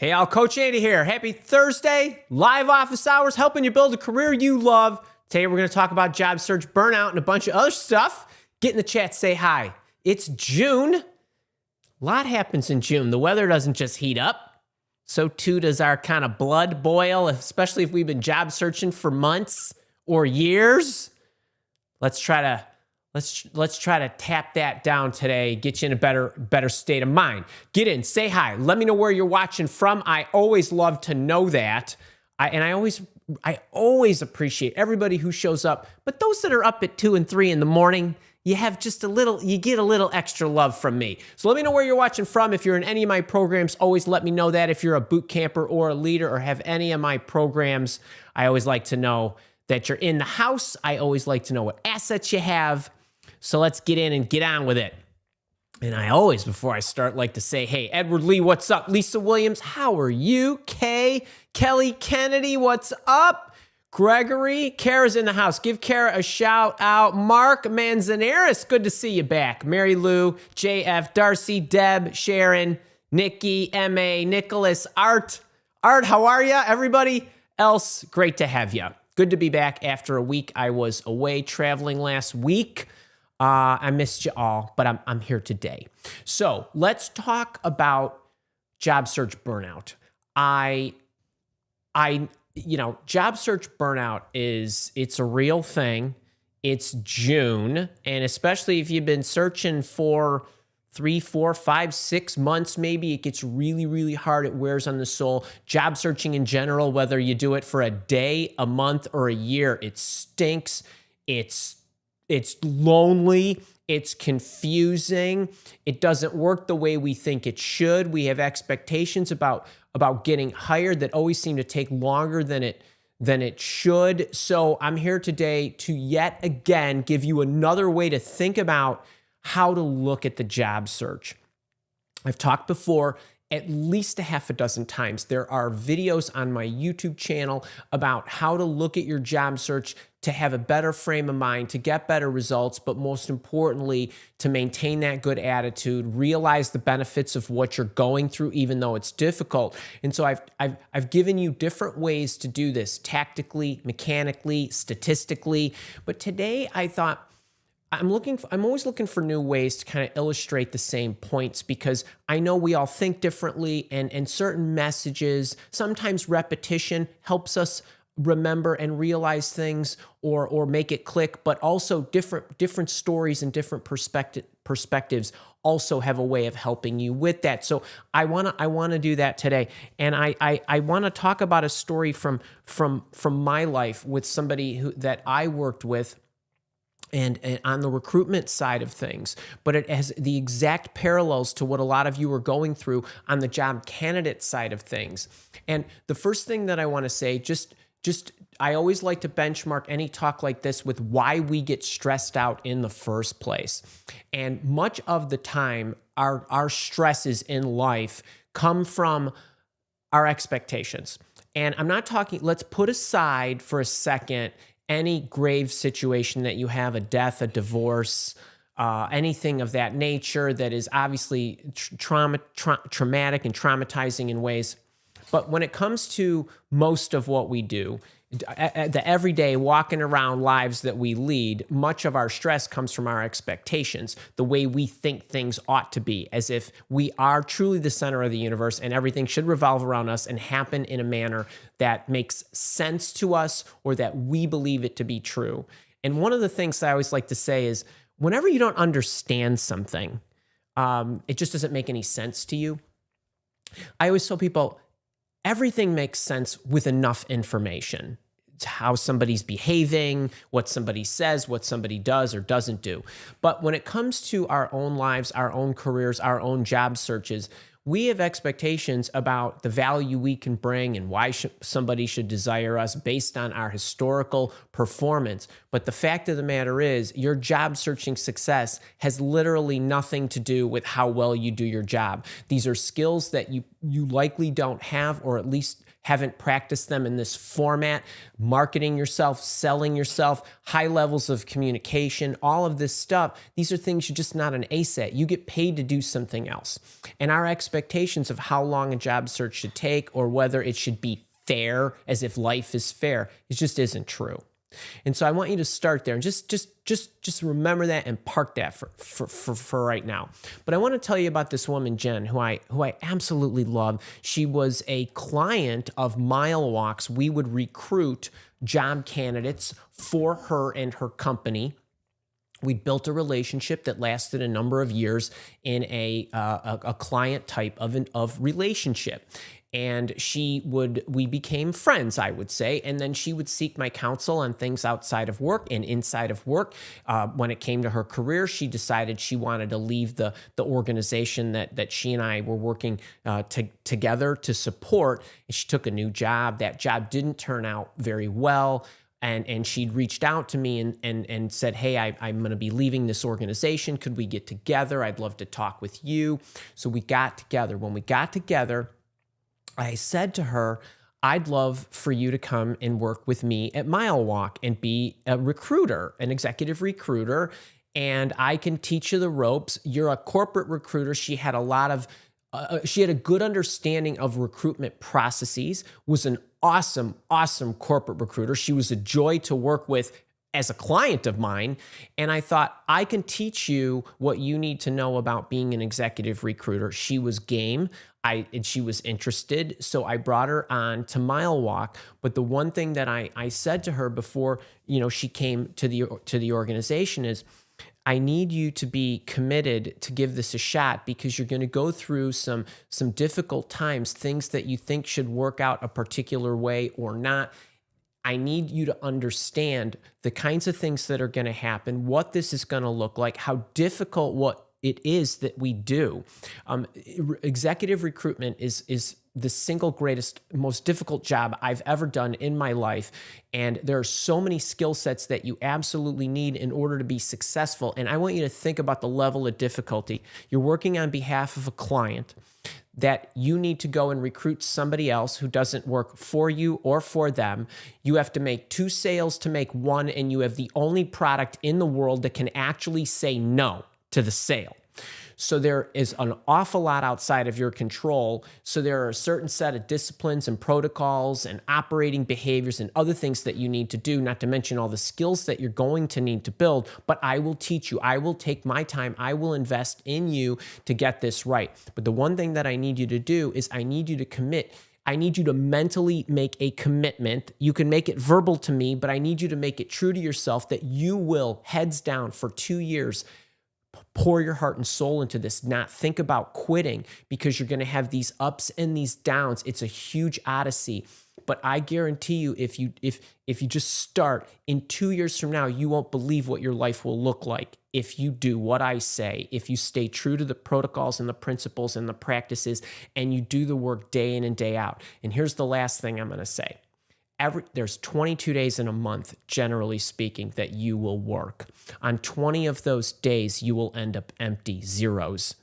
Hey, all, Coach Andy here. Happy Thursday, live office hours, helping you build a career you love. Today, we're going to talk about job search burnout and a bunch of other stuff. Get in the chat, say hi. It's June. A lot happens in June. The weather doesn't just heat up. So too does our kind of blood boil, especially if we've been job searching for months or years. Let's try to tap that down today, get you in a better state of mind. Get in, say hi. Let me know where you're watching from. I always love to know that. I always appreciate everybody who shows up. But those that are up at 2 and 3 in the morning, you get a little extra love from me. So let me know where you're watching from. If you're in any of my programs, always let me know that. If you're a boot camper or a leader or have any of my programs, I always like to know that you're in the house. I always like to know what assets you have. So let's get in and get on with it. And I always, before I start, like to say, hey, Edward Lee, what's up? Lisa Williams, how are you? Kay, Kelly Kennedy, what's up? Gregory, Kara's in the house. Give Kara a shout out. Mark Manzanares, good to see you back. Mary Lou, JF, Darcy, Deb, Sharon, Nikki, MA, Nicholas, Art. Art, how are you? Everybody else, great to have you. Good to be back after a week. I was away traveling last week. I missed you all, but I'm here today. So let's talk about job search burnout. Job search burnout it's a real thing. It's June, and especially if you've been searching for 3, 4, 5, 6 months, maybe it gets really, really hard. It wears on the soul. Job searching in general, whether you do it for a day, a month, or a year, it stinks. It's lonely. It's confusing. It doesn't work the way we think it should. We have expectations about getting hired that always seem to take longer than it should. So I'm here today to yet again give you another way to think about how to look at the job search. I've talked before at least a half a dozen times. There are videos on my YouTube channel about how to look at your job search to have a better frame of mind, to get better results, but most importantly, to maintain that good attitude, realize the benefits of what you're going through, even though it's difficult. And so I've given you different ways to do this, tactically, mechanically, statistically. But today I thought, I'm always looking for new ways to kind of illustrate the same points, because I know we all think differently, and certain messages, sometimes repetition helps us remember and realize things or make it click, but also different stories and different perspectives also have a way of helping you with that. So I want to do that today. And I want to talk about a story from my life with somebody that I worked with, and on the recruitment side of things, but it has the exact parallels to what a lot of you are going through on the job candidate side of things. And the first thing that I want to say, I always like to benchmark any talk like this with why we get stressed out in the first place. And much of the time, our stresses in life come from our expectations. And I'm not talking, let's put aside for a second any grave situation that you have, a death, a divorce, anything of that nature that is obviously traumatic and traumatizing in ways. But when it comes to most of what we do, the everyday walking around lives that we lead, much of our stress comes from our expectations, the way we think things ought to be, as if we are truly the center of the universe and everything should revolve around us and happen in a manner that makes sense to us or that we believe it to be true. And one of the things that I always like to say is, whenever you don't understand something, it just doesn't make any sense to you. I always tell people, everything makes sense with enough information. It's how somebody's behaving, what somebody says, what somebody does or doesn't do. But when it comes to our own lives, our own careers, our own job searches, we have expectations about the value we can bring and why somebody should desire us based on our historical performance. But the fact of the matter is, your job searching success has literally nothing to do with how well you do your job. These are skills that you likely don't have, or at least haven't practiced them in this format, marketing yourself, selling yourself, high levels of communication, all of this stuff, these are things you're just not an ace at. You get paid to do something else. And our expectations of how long a job search should take or whether it should be fair, as if life is fair, it just isn't true. And so I want you to start there and just remember that and park that for right now. But I want to tell you about this woman, Jen, who I absolutely love. She was a client of Mile Walk's. We would recruit job candidates for her and her company. We built a relationship that lasted a number of years in a client type of relationship. And we became friends, I would say. And then she would seek my counsel on things outside of work and inside of work. When it came to her career, she decided she wanted to leave the organization that she and I were working together to support. And she took a new job. That job didn't turn out very well. And she'd reached out to me and said, hey, I'm going to be leaving this organization. Could we get together? I'd love to talk with you. So we got together. When we got together, I said to her, I'd love for you to come and work with me at Mile Walk and be a recruiter, an executive recruiter, and I can teach you the ropes. You're a corporate recruiter. She had a good understanding of recruitment processes, was an awesome corporate recruiter. She was a joy to work with as a client of mine. And I thought, I can teach you what you need to know about being an executive recruiter. She was game. And she was interested. So I brought her on to Mile Walk. But the one thing that I said to her before, she came to the organization is, I need you to be committed to give this a shot because you're going to go through some difficult times, things that you think should work out a particular way or not. I need you to understand the kinds of things that are going to happen, what this is going to look like, how difficult what it is that we do. Executive recruitment is the single greatest, most difficult job I've ever done in my life. And there are so many skill sets that you absolutely need in order to be successful. And I want you to think about the level of difficulty. You're working on behalf of a client that you need to go and recruit somebody else who doesn't work for you or for them. You have to make 2 sales to make 1, and you have the only product in the world that can actually say no to the sale. So there is an awful lot outside of your control. So there are a certain set of disciplines and protocols and operating behaviors and other things that you need to do, not to mention all the skills that you're going to need to build. But I will teach you. I will take my time. I will invest in you to get this right. But the one thing that I need you to do is I need you to commit. I need you to mentally make a commitment. You can make it verbal to me, but I need you to make it true to yourself that you will, heads down for 2 years, pour your heart and soul into this, not think about quitting, because you're going to have these ups and these downs. It's a huge odyssey. But I guarantee you, if you just start, in 2 years from now, you won't believe what your life will look like if you do what I say, if you stay true to the protocols and the principles and the practices, and you do the work day in and day out. And here's the last thing I'm going to say. There's 22 days in a month, generally speaking, that you will work. On 20 of those days, you will end up empty, zeros.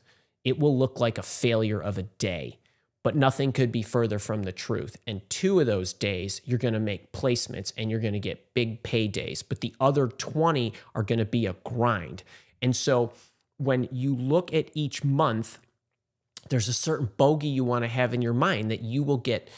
It will look like a failure of a day, but nothing could be further from the truth. And 2 of those days, you're going to make placements and you're going to get big paydays, but the other 20 are going to be a grind. And so when you look at each month, there's a certain bogey you want to have in your mind that you get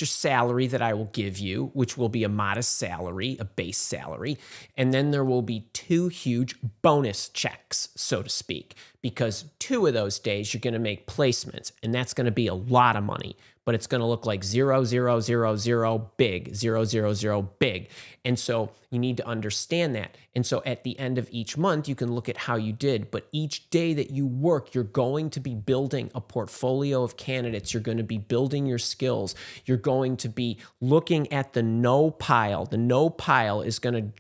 your salary that I will give you, which will be a modest salary, a base salary. And then there will be 2 huge bonus checks, so to speak, because 2 of those days you're going to make placements, and that's going to be a lot of money, but it's going to look like 0, 0, 0, 0, big, 0, 0, 0, big. And so you need to understand that. And so at the end of each month, you can look at how you did. But each day that you work, you're going to be building a portfolio of candidates. You're going to be building your skills. You're going to be looking at the no pile. The no pile is going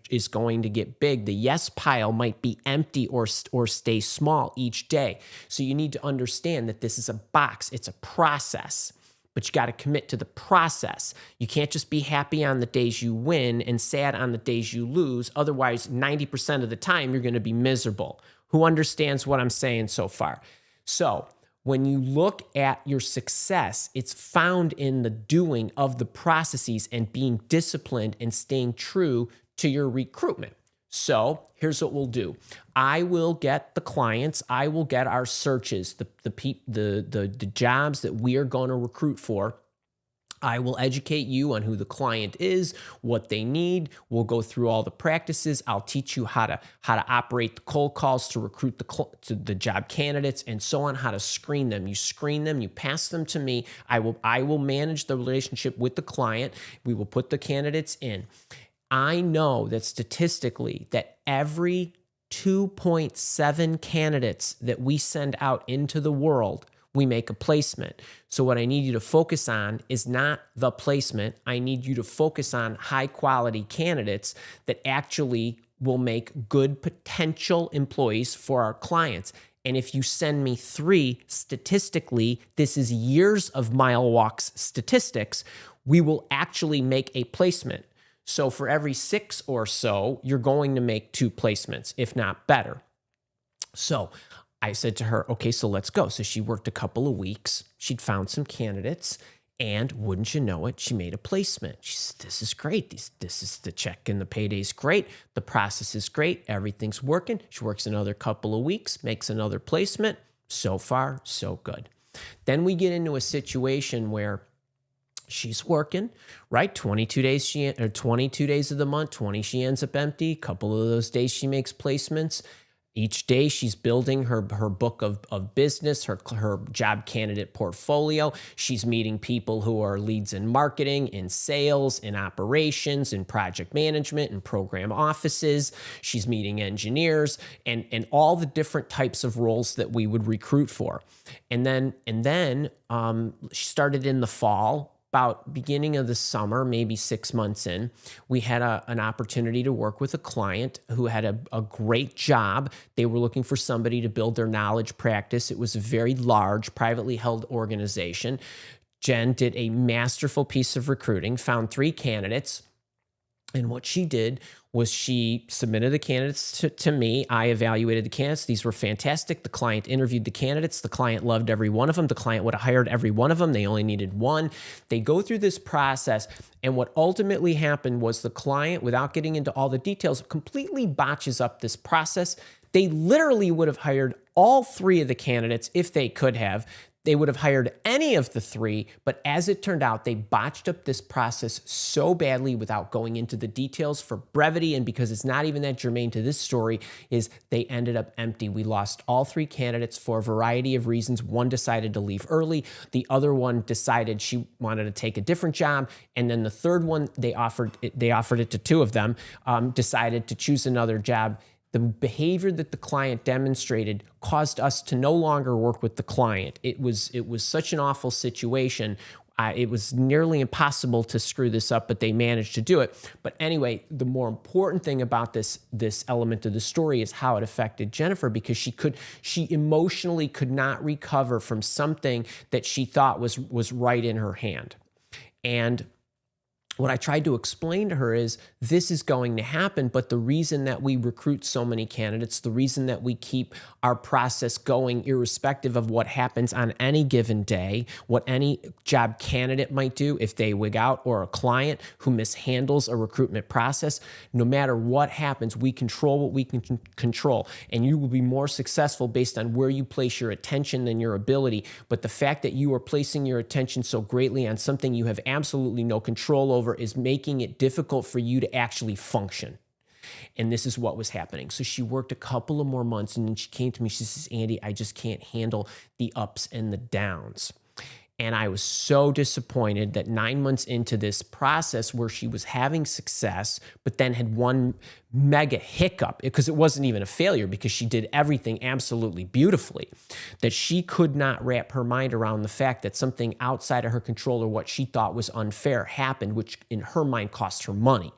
to get big. The yes pile might be empty or stay small each day. So you need to understand that this is a box. It's a process. But you got to commit to the process. You can't just be happy on the days you win and sad on the days you lose. Otherwise, 90% of the time, you're going to be miserable. Who understands what I'm saying so far? So when you look at your success, it's found in the doing of the processes and being disciplined and staying true to your recruitment. So here's what we'll do. I will get the clients, I will get our searches, the jobs that we are going to recruit for. I will educate you on who the client is, what they need. We'll go through all the practices. I'll teach you how to operate the cold calls to recruit the job candidates, and so on, how to screen them. You screen them, you pass them to me. I will manage the relationship with the client. We will put the candidates in. I know that statistically that every 2.7 candidates that we send out into the world, we make a placement. So what I need you to focus on is not the placement. I need you to focus on high quality candidates that actually will make good potential employees for our clients. And if you send me 3, statistically, this is years of mile walks statistics, we will actually make a placement. So for every 6 or so, you're going to make 2 placements, if not better. So I said to her, okay, so let's go. So she worked a couple of weeks. She'd found some candidates, and wouldn't you know it, she made a placement. She said, this is great. This is the check and the payday's great. The process is great. Everything's working. She works another couple of weeks, makes another placement. So far, so good. Then we get into a situation where she's working, right? 22 days 22 days of the month, 20 she ends up empty. A couple of those days she makes placements. Each day she's building her book of business, her job candidate portfolio. She's meeting people who are leads in marketing, in sales, in operations, in project management, in program offices. She's meeting engineers and all the different types of roles that we would recruit for. And then she started in the fall. About beginning of the summer, maybe 6 months in, we had an opportunity to work with a client who had a great job. They were looking for somebody to build their knowledge practice. It was a very large, privately held organization. Jen did a masterful piece of recruiting, found 3 candidates. And what she did was she submitted the candidates to me. I evaluated the candidates. These were fantastic. The client interviewed the candidates. The client loved every one of them. The client would have hired every one of them. They only needed one. They go through this process. And what ultimately happened was the client, without getting into all the details, completely botches up this process. They literally would have hired all 3 of the candidates if they could have. They would have hired any of the 3, but as it turned out, they botched up this process so badly without going into the details for brevity, and because it's not even that germane to this story, is they ended up empty. We lost all 3 candidates for a variety of reasons. One decided to leave early. The other one decided she wanted to take a different job. And then the third one, they offered it to 2 of them, decided to choose another job. The behavior that the client demonstrated caused us to no longer work with the client. It was such an awful situation. It was nearly impossible to screw this up, but they managed to do it. But anyway, the more important thing about this element of the story is how it affected Jennifer, because she emotionally could not recover from something that she thought was right in her hand. And what I tried to explain to her is this is going to happen, but the reason that we recruit so many candidates, the reason that we keep our process going irrespective of what happens on any given day, what any job candidate might do if they wig out, or a client who mishandles a recruitment process, no matter what happens, we control what we can control. And you will be more successful based on where you place your attention than your ability. But the fact that you are placing your attention so greatly on something you have absolutely no control over is making it difficult for you to actually function. And this is what was happening. So she worked a couple of more months, and then she came to me. She says, Andy, I just can't handle the ups and the downs. And I was so disappointed that 9 months into this process where she was having success, but then had one mega hiccup, because it wasn't even a failure because she did everything absolutely beautifully, that she could not wrap her mind around the fact that something outside of her control or what she thought was unfair happened, which in her mind cost her money.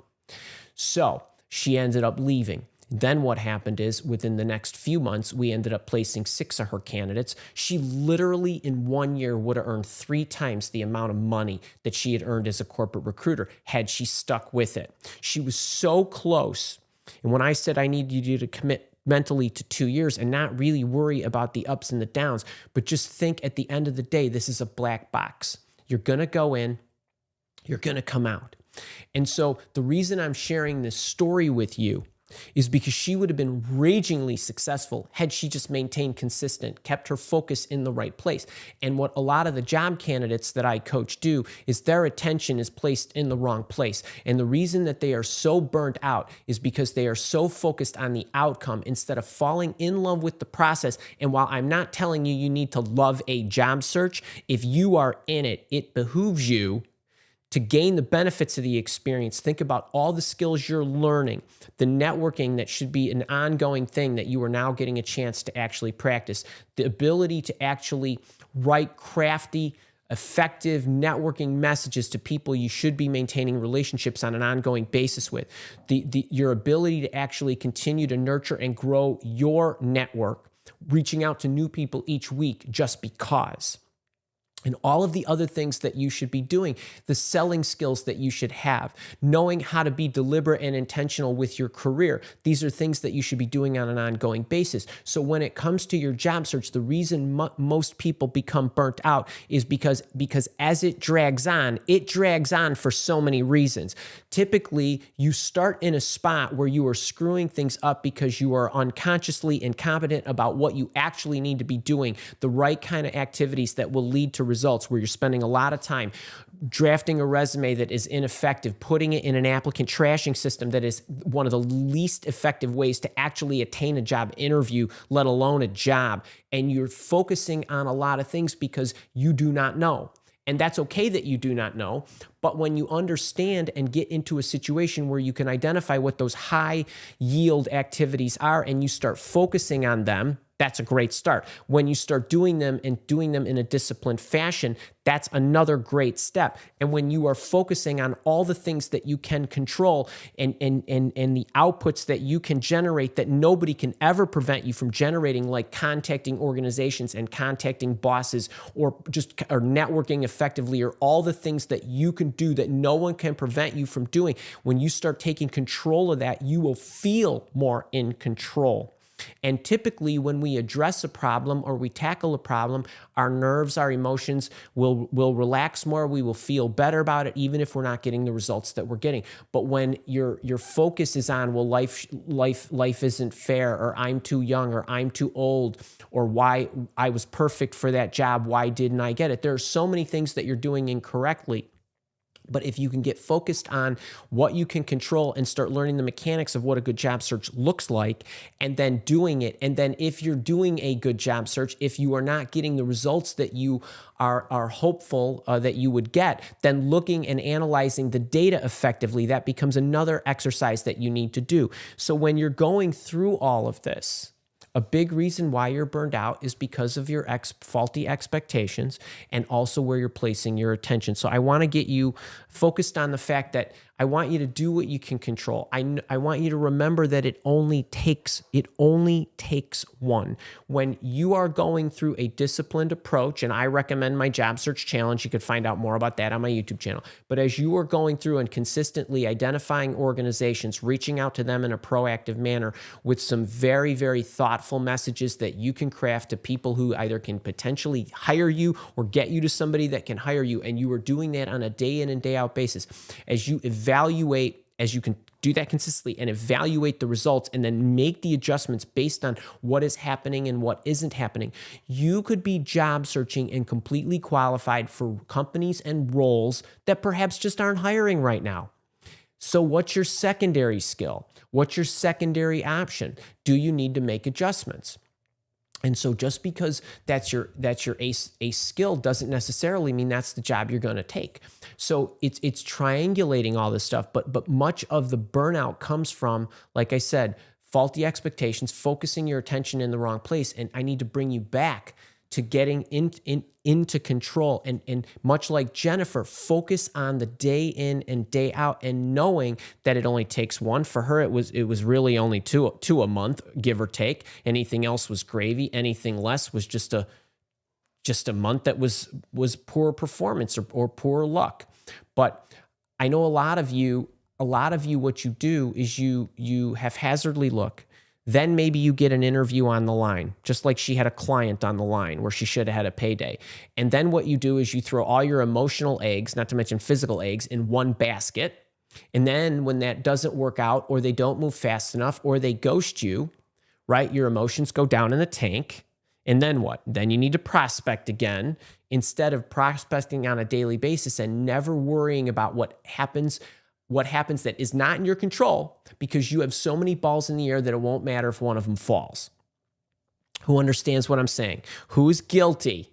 So she ended up leaving. Then what happened is within the next few months, we ended up placing 6 of her candidates. She literally in 1 year would have earned 3 times the amount of money that she had earned as a corporate recruiter had she stuck with it. She was so close. And when I said I need you to commit mentally to 2 years and not really worry about the ups and the downs, but just think at the end of the day, this is a black box. You're going to go in, you're going to come out. And so the reason I'm sharing this story with you is because she would have been ragingly successful had she just maintained consistent, kept her focus in the right place. And what a lot of the job candidates that I coach do is their attention is placed in the wrong place. And the reason that they are so burnt out is because they are so focused on the outcome instead of falling in love with the process. And while I'm not telling you you need to love a job search, if you are in it, it behooves you to gain the benefits of the experience. Think about all the skills you're learning, the networking that should be an ongoing thing that you are now getting a chance to actually practice, the ability to actually write crafty, effective networking messages to people you should be maintaining relationships on an ongoing basis with, your ability to actually continue to nurture and grow your network, reaching out to new people each week just because. And all of the other things that you should be doing, the selling skills that you should have, knowing how to be deliberate and intentional with your career. These are things that you should be doing on an ongoing basis. So when it comes to your job search, the reason most people become burnt out is because as it drags on for so many reasons. Typically, you start in a spot where you are screwing things up because you are unconsciously incompetent about what you actually need to be doing, the right kind of activities that will lead to results, where you're spending a lot of time drafting a resume that is ineffective, putting it in an applicant trashing system that is one of the least effective ways to actually attain a job interview, let alone a job. And you're focusing on a lot of things because you do not know. And that's okay that you do not know. But when you understand and get into a situation where you can identify what those high yield activities are and you start focusing on them, that's a great start. When you start doing them and doing them in a disciplined fashion, that's another great step. And when you are focusing on all the things that you can control and the outputs that you can generate that nobody can ever prevent you from generating, like contacting organizations and contacting bosses or networking effectively, or all the things that you can do that no one can prevent you from doing, when you start taking control of that, you will feel more in control. And typically when we address a problem or we tackle a problem, our nerves, our emotions will relax more. We will feel better about it, even if we're not getting the results that we're getting. But when your focus is on, well, life isn't fair, or I'm too young, or I'm too old, or why I was perfect for that job, why didn't I get it? There are so many things that you're doing incorrectly. But if you can get focused on what you can control and start learning the mechanics of what a good job search looks like, and then doing it, and then if you're doing a good job search, if you are not getting the results that you are hopeful that you would get, then looking and analyzing the data effectively, that becomes another exercise that you need to do. So when you're going through all of this, a big reason why you're burned out is because of your faulty expectations and also where you're placing your attention. So I want to get you focused on the fact that I want you to do what you can control. I want you to remember that it only takes one. When you are going through a disciplined approach, and I recommend my job search challenge, you could find out more about that on my YouTube channel. But as you are going through and consistently identifying organizations, reaching out to them in a proactive manner with some very, very thoughtful messages that you can craft to people who either can potentially hire you or get you to somebody that can hire you, and you are doing that on a day in and day out basis, as you can do that consistently and evaluate the results and then make the adjustments based on what is happening and what isn't happening, you could be job searching and completely qualified for companies and roles that perhaps just aren't hiring right now. So what's your secondary skill? What's your secondary option? Do you need to make adjustments? And so just because that's your ace skill doesn't necessarily mean that's the job you're going to take. So it's triangulating all this stuff, but much of the burnout comes from, like I said, faulty expectations, focusing your attention in the wrong place. And I need to bring you back to getting into control. And much like Jennifer, focus on the day in and day out, and knowing that it only takes one. For her, it was really only two a month, give or take. Anything else was gravy. Anything less was just a month that was poor performance or poor luck. But I know a lot of you, what you do is you haphazardly look. Then maybe you get an interview on the line, just like she had a client on the line where she should have had a payday. And then what you do is you throw all your emotional eggs, not to mention physical eggs, in one basket. And then when that doesn't work out, or they don't move fast enough, or they ghost you, right? Your emotions go down in the tank. And then what? Then you need to prospect again, instead of prospecting on a daily basis and never worrying about what happens that is not in your control, because you have so many balls in the air that it won't matter if one of them falls. Who understands what I'm saying? Who is guilty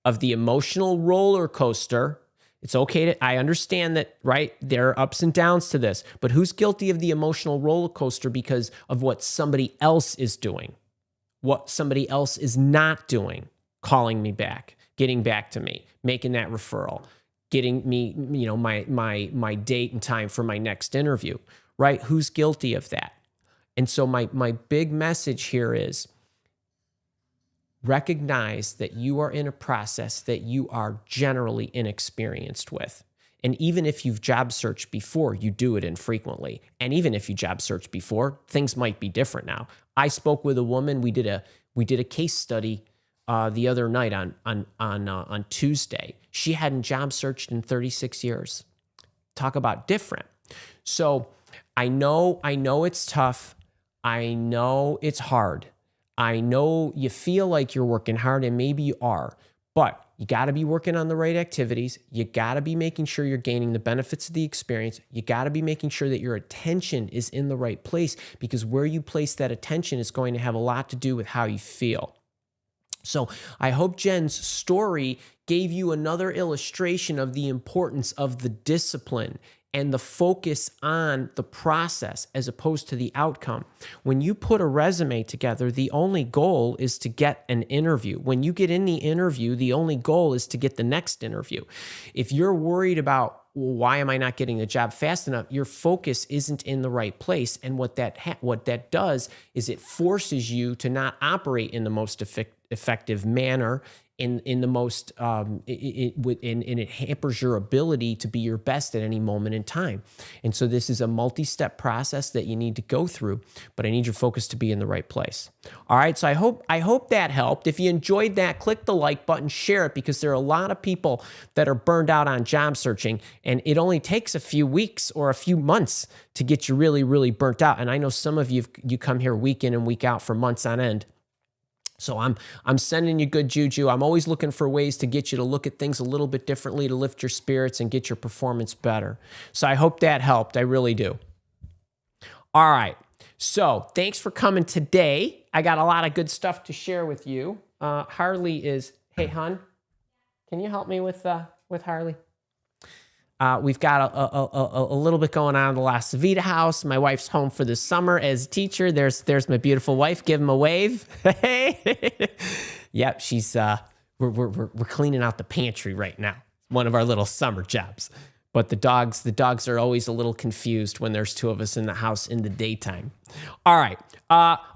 of the emotional roller coaster? It's okay I understand that, right? There are ups and downs to this, but who's guilty of the emotional roller coaster because of what somebody else is doing? What somebody else is not doing? Calling me back, getting back to me, making that referral, getting me, my date and time for my next interview, right? Who's guilty of that? And so my big message here is recognize that you are in a process that you are generally inexperienced with. And even if you've job searched before, you do it infrequently. And even if you job searched before, things might be different now. I spoke with a woman. We did a case study the other night on Tuesday. She hadn't job searched in 36 years. Talk about different. So I know it's tough. I know it's hard. I know you feel like you're working hard, and maybe you are, but you got to be working on the right activities. You got to be making sure you're gaining the benefits of the experience. You got to be making sure that your attention is in the right place, because where you place that attention is going to have a lot to do with how you feel. So I hope Jen's story gave you another illustration of the importance of the discipline and the focus on the process as opposed to the outcome. When you put a resume together, the only goal is to get an interview. When you get in the interview, the only goal is to get the next interview. If you're worried about, well, why am I not getting the job fast enough? Your focus isn't in the right place. And what that does is it forces you to not operate in the most effective manner, in the most, it hampers your ability to be your best at any moment in time. And so this is a multi-step process that you need to go through, but I need your focus to be in the right place. All right. So I hope that helped. If you enjoyed that, click the like button, share it, because there are a lot of people that are burned out on job searching, and it only takes a few weeks or a few months to get you really, really burnt out. And I know some of you come here week in and week out for months on end. So I'm sending you good juju. I'm always looking for ways to get you to look at things a little bit differently, to lift your spirits and get your performance better. So I hope that helped. I really do. All right. So thanks for coming today. I got a lot of good stuff to share with you. Harley is, hey, hon, can you help me with Harley? We've got a little bit going on in the LaCivita house. My wife's home for the summer as a teacher. There's my beautiful wife. Give him a wave. Hey. Yep, she's we're cleaning out the pantry right now. One of our little summer jobs. But the dogs are always a little confused when there's two of us in the house in the daytime. All right.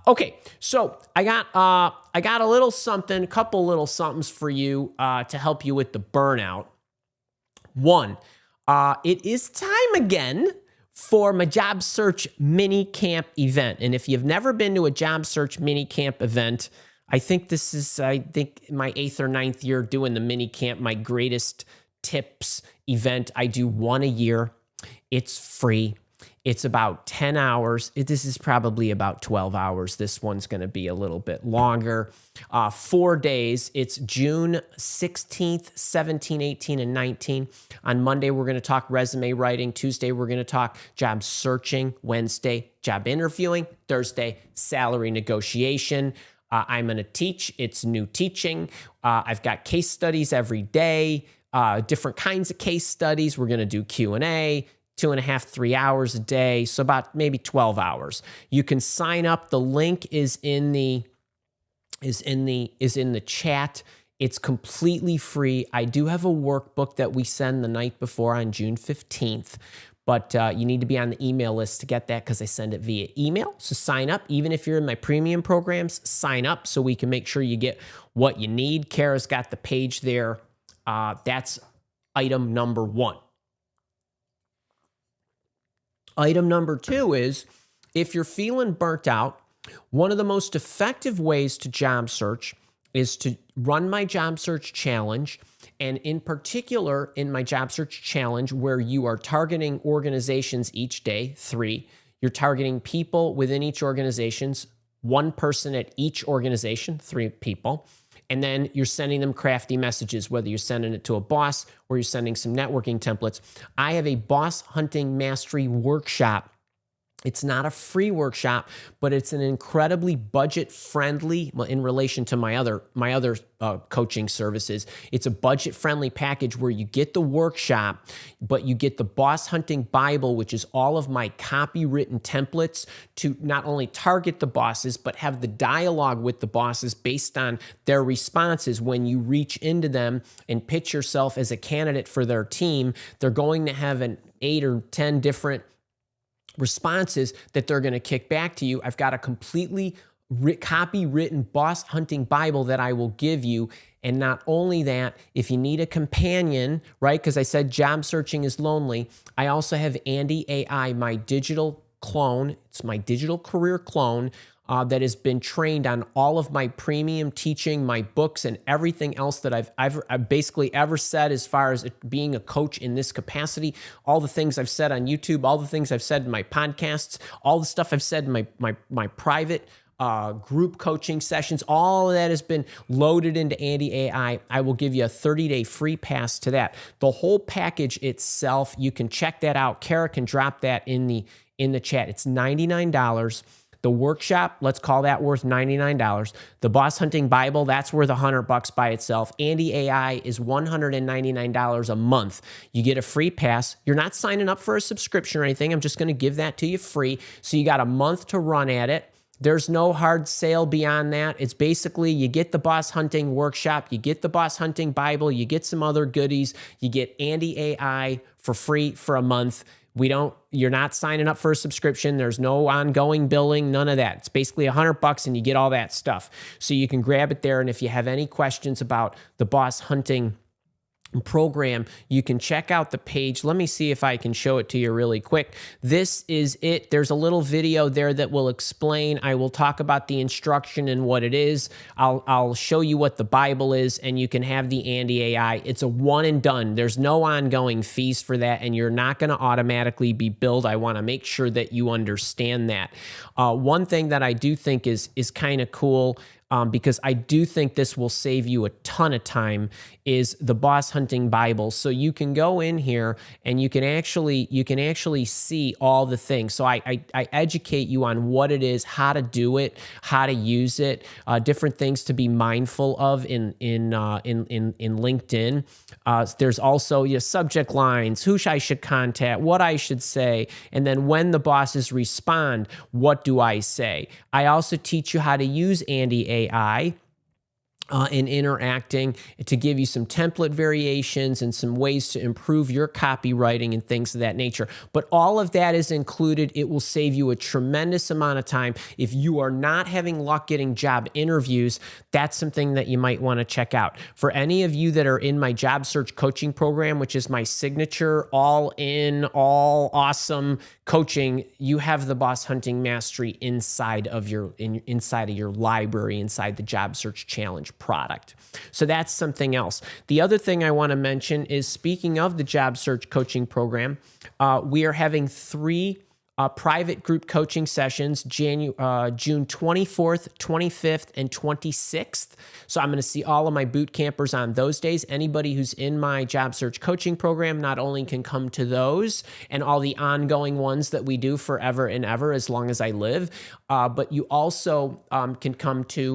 Okay. So I got a couple little somethings for you to help you with the burnout. One. It is time again for my job search mini camp event. And if you've never been to a job search mini camp event, I think this is, my 8th or 9th year doing the mini camp, my greatest tips event. I do one a year. It's free. It's about 10 hours. This is probably about 12 hours. This one's going to be a little bit longer. 4 days. It's June 16th, 17, 18, and 19. On Monday, we're going to talk resume writing. Tuesday, we're going to talk job searching. Wednesday, job interviewing. Thursday, salary negotiation. I'm going to teach. It's new teaching. I've got case studies every day, different kinds of case studies. We're going to do Q&A. 2.5, 3 hours a day, so about maybe 12 hours. You can sign up. The link is in the chat. It's completely free. I do have a workbook that we send the night before on June 15th, but you need to be on the email list to get that, because I send it via email. So sign up. Even if you're in my premium programs, sign up so we can make sure you get what you need. Kara's got the page there. That's item number 1. Item number 2 is, if you're feeling burnt out, One of the most effective ways to job search is to run my job search challenge. And in particular, in my job search challenge, where you are targeting organizations each day, 3, you're targeting people within each organizations, 1 person at each organization, 3 people. And then you're sending them crafty messages, whether you're sending it to a boss or you're sending some networking templates. I have a boss hunting mastery workshop. It's not a free workshop, but it's an incredibly budget-friendly, in relation to my other coaching services. It's a budget-friendly package where you get the workshop, but you get the Boss Hunting Bible, which is all of my copywritten templates to not only target the bosses, but have the dialogue with the bosses based on their responses. When you reach into them and pitch yourself as a candidate for their team, they're going to have an 8 or 10 different responses that they're going to kick back to you. I've got a completely copywritten Boss Hunting Bible that I will give you. And not only that, if you need a companion, right? Because I said job searching is lonely. I also have Andy AI, my digital clone. It's my digital career clone that has been trained on all of my premium teaching, my books, and everything else that I've basically ever said as far as being a coach in this capacity. All the things I've said on YouTube, all the things I've said in my podcasts, all the stuff I've said in my private group coaching sessions, all of that has been loaded into Andy AI. I will give you a 30-day free pass to that. The whole package itself, you can check that out. Kara can drop that in the chat. It's $99. The workshop, let's call that worth $99. The Boss Hunting Bible, that's worth $100 by itself. Andy AI is $199 a month. You get a free pass. You're not signing up for a subscription or anything. I'm just going to give that to you free. So you got a month to run at it. There's no hard sale beyond that. It's basically you get the Boss Hunting Workshop, you get the Boss Hunting Bible, you get some other goodies, you get Andy AI for free for a month. You're not signing up for a subscription. There's no ongoing billing, none of that. It's basically $100 and you get all that stuff. So you can grab it there. And if you have any questions about the Boss Hunting program, you can check out the page. Let me see if I can show it to you really quick. This is it. There's a little video there that will explain. I will talk about the instruction and what it is. I'll show you what the Bible is, and you can have the Andy AI. It's a one and done. There's no ongoing fees for that, and you're not going to automatically be billed. I want to make sure that you understand that. One thing that I do think is kind of cool, because I do think this will save you a ton of time, is the Boss Hunting Bible. So you can go in here and you can actually see all the things. So I educate you on what it is, how to do it, how to use it, different things to be mindful of in LinkedIn. There's also your subject lines, who I should contact, what I should say, and then when the bosses respond, what do I say? I also teach you how to use Andy AI in interacting to give you some template variations and some ways to improve your copywriting and things of that nature. But all of that is included. It will save you a tremendous amount of time. If you are not having luck getting job interviews, that's something that you might want to check out. For any of you that are in my job search coaching program, which is my signature all awesome coaching, you have the Boss Hunting Mastery inside of your library, inside the Job Search Challenge product. So that's something else. The other thing I want to mention is, speaking of the Job Search Coaching Program, we are having 3 private group coaching sessions, June 24th, 25th, and 26th. So I'm going to see all of my boot campers on those days. Anybody who's in my job search coaching program not only can come to those and all the ongoing ones that we do forever and ever as long as I live, but you also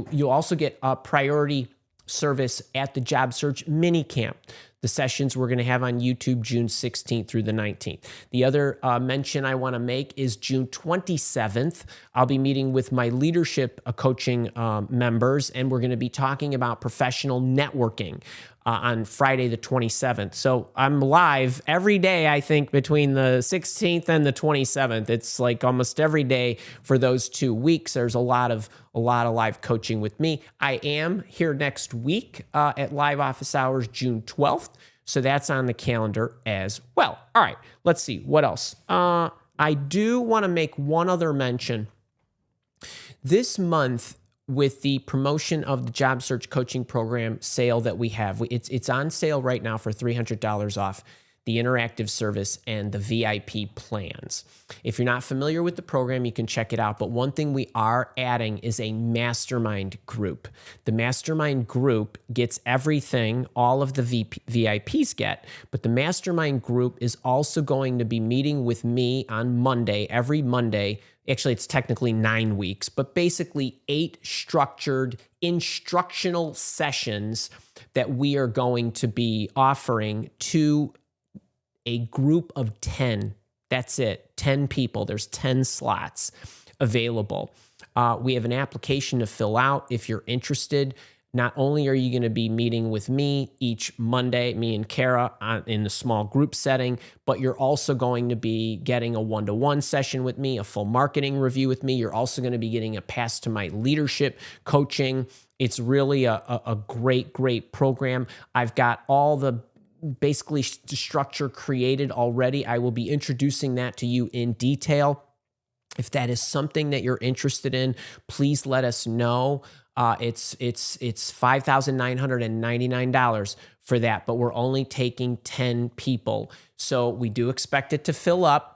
you'll also get a priority service at the Job Search Mini Camp. The sessions we're going to have on YouTube June 16th through the 19th. The other mention I want to make is June 27th. I'll be meeting with my leadership coaching members, and we're going to be talking about professional networking on Friday the 27th. So I'm live every day, I think, between the 16th and the 27th. It's like almost every day for those 2 weeks. There's a lot of live coaching with me. I am here next week at Live Office Hours, June 12th. So that's on the calendar as well. All right, let's see. What else? I do want to make one other mention This month, with the promotion of the job search coaching program sale that we have, it's on sale right now for $300 off the interactive service and the VIP plans. If you're not familiar with the program, you can check it out. But one thing we are adding is a mastermind group. The mastermind group gets everything all of the VIPs get, but the mastermind group is also going to be meeting with me on Monday, every Monday. Actually, it's technically 9 weeks, but basically 8 structured instructional sessions that we are going to be offering to a group of 10. That's it, 10 people. There's 10 slots available. We have an application to fill out if you're interested. Not only are you going to be meeting with me each Monday, me and Kara in the small group setting, but you're also going to be getting a one-to-one session with me, a full marketing review with me. You're also going to be getting a pass to my leadership coaching. It's really a great, great program. I've got all the basically structure created already. I will be introducing that to you in detail. If that is something that you're interested in, please let us know. It's $5,999 for that, but we're only taking 10 people. So we do expect it to fill up.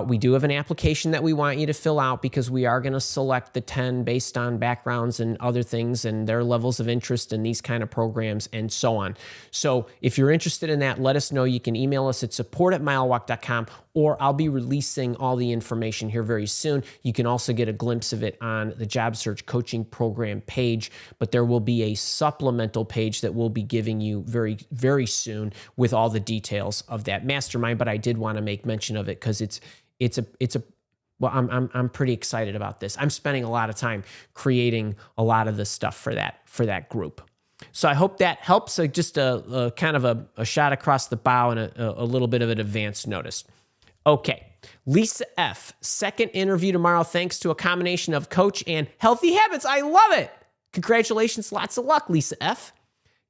We do have an application that we want you to fill out because we are going to select the 10 based on backgrounds and other things and their levels of interest in these kind of programs and so on. So if you're interested in that, let us know. You can email us at support@milewalk.com, or I'll be releasing all the information here very soon. You can also get a glimpse of it on the job search coaching program page, but there will be a supplemental page that we'll be giving you very, very soon with all the details of that mastermind. But I did want to make mention of it because well, I'm pretty excited about this. I'm spending a lot of time creating a lot of the stuff for that group. So I hope that helps. Just a kind of a shot across the bow and a little bit of an advance notice. Okay, Lisa F. Second interview tomorrow thanks to a combination of coach and healthy habits. I love it. Congratulations. Lots of luck, Lisa F.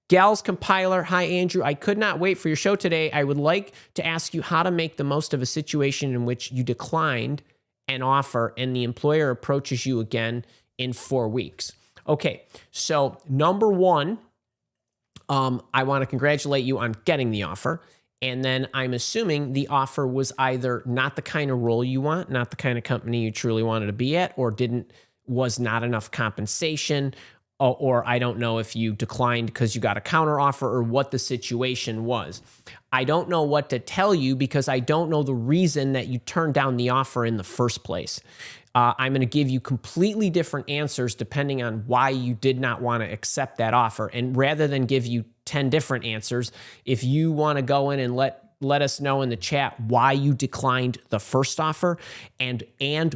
Gals Compiler. Hi, Andrew. I could not wait for your show today. I would like to ask you how to make the most of a situation in which you declined an offer and the employer approaches you again in 4 weeks. Okay, so number one, I want to congratulate you on getting the offer. And then I'm assuming the offer was either not the kind of role you want, not the kind of company you truly wanted to be at, or was not enough compensation, or I don't know if you declined because you got a counter offer or what the situation was. I don't know what to tell you because I don't know the reason that you turned down the offer in the first place. I'm going to give you completely different answers depending on why you did not want to accept that offer. And rather than give you 10 different answers, if you want to go in and let us know in the chat why you declined the first offer and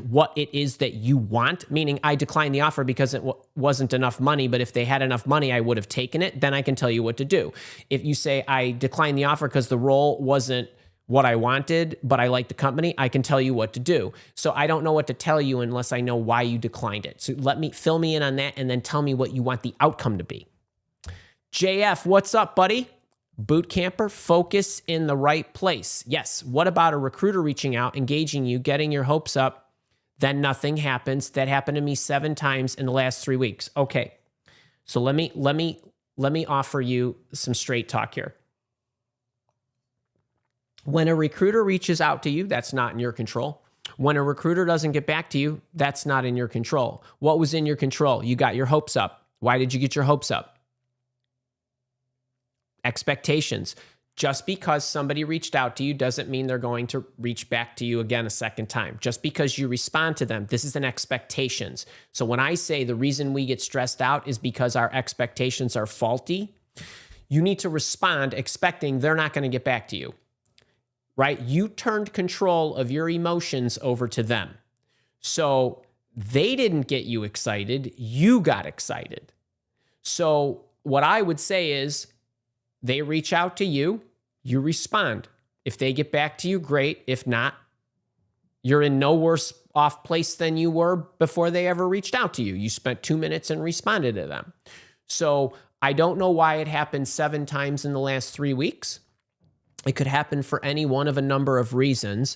what it is that you want, meaning I declined the offer because it wasn't enough money, but if they had enough money, I would have taken it, then I can tell you what to do. If you say I declined the offer because the role wasn't what I wanted, but I like the company, I can tell you what to do. So I don't know what to tell you unless I know why you declined it. So fill me in on that and then tell me what you want the outcome to be. JF, what's up, buddy? Boot camper, focus in the right place. Yes. What about a recruiter reaching out, engaging you, getting your hopes up, then nothing happens? That happened to me 7 times in the last 3 weeks. Okay. So let me offer you some straight talk here. When a recruiter reaches out to you, that's not in your control. When a recruiter doesn't get back to you, that's not in your control. What was in your control? You got your hopes up. Why did you get your hopes up? Expectations. Just because somebody reached out to you doesn't mean they're going to reach back to you again a second time. Just because you respond to them, this is an expectations. So when I say the reason we get stressed out is because our expectations are faulty, you need to respond expecting they're not going to get back to you. Right? You turned control of your emotions over to them. So they didn't get you excited. You got excited. So what I would say is they reach out to you, you respond. If they get back to you, great. If not, you're in no worse off place than you were before they ever reached out to you. You spent 2 minutes and responded to them. So I don't know why it happened 7 times in the last 3 weeks. It could happen for any one of a number of reasons.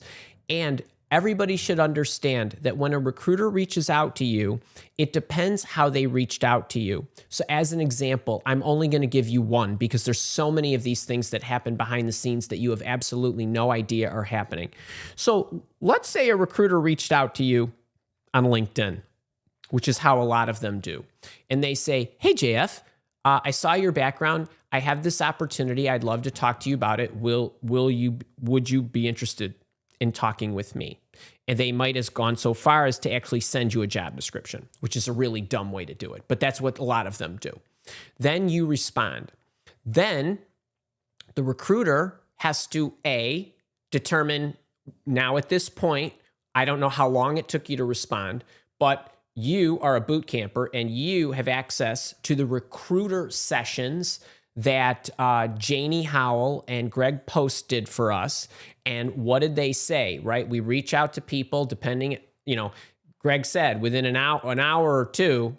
And everybody should understand that when a recruiter reaches out to you, it depends how they reached out to you. So as an example, I'm only going to give you one because there's so many of these things that happen behind the scenes that you have absolutely no idea are happening. So let's say a recruiter reached out to you on LinkedIn, which is how a lot of them do. And they say, hey, JF, I saw your background. I have this opportunity. I'd love to talk to you about it. Would you be interested in talking with me? And they might have gone so far as to actually send you a job description, which is a really dumb way to do it. But that's what a lot of them do. Then you respond. Then the recruiter has to determine, now at this point, I don't know how long it took you to respond, but you are a boot camper and you have access to the recruiter sessions that Janie Howell and Greg Post did for us. And what did they say, right? We reach out to people depending, Greg said within an hour or two,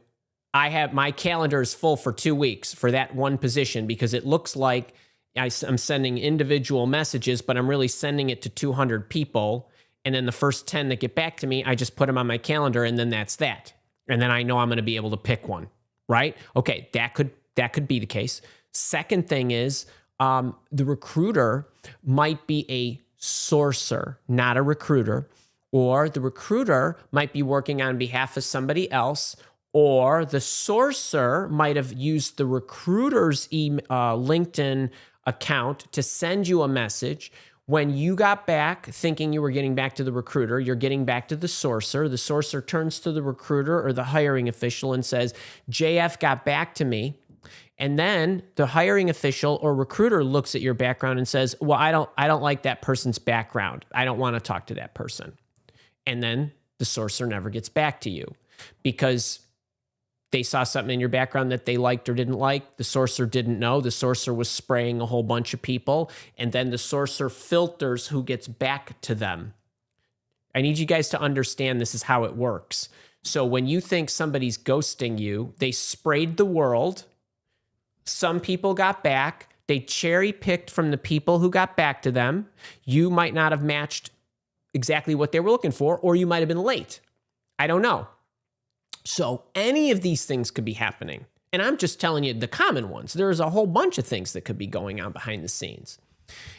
my calendar is full for 2 weeks for that one position because it looks like I'm sending individual messages, but I'm really sending it to 200 people. And then the first 10 that get back to me, I just put them on my calendar and then that's that. And then I know I'm going to be able to pick one, right? Okay, that could be the case. Second thing is the recruiter might be a sourcer, not a recruiter, or the recruiter might be working on behalf of somebody else, or the sourcer might have used the recruiter's LinkedIn account to send you a message. When you got back thinking you were getting back to the recruiter, you're getting back to the sourcer. The sourcer turns to the recruiter or the hiring official and says, JF got back to me. And then the hiring official or recruiter looks at your background and says, well, I don't like that person's background. I don't want to talk to that person. And then the sourcer never gets back to you because they saw something in your background that they liked or didn't like. The sourcer didn't know. The sourcer was spraying a whole bunch of people. And then the sourcer filters who gets back to them. I need you guys to understand this is how it works. So when you think somebody's ghosting you, they sprayed the world. Some people got back. They cherry picked from the people who got back to them. You might not have matched exactly what they were looking for, or you might have been late. I don't know. So any of these things could be happening. And I'm just telling you the common ones. There's a whole bunch of things that could be going on behind the scenes.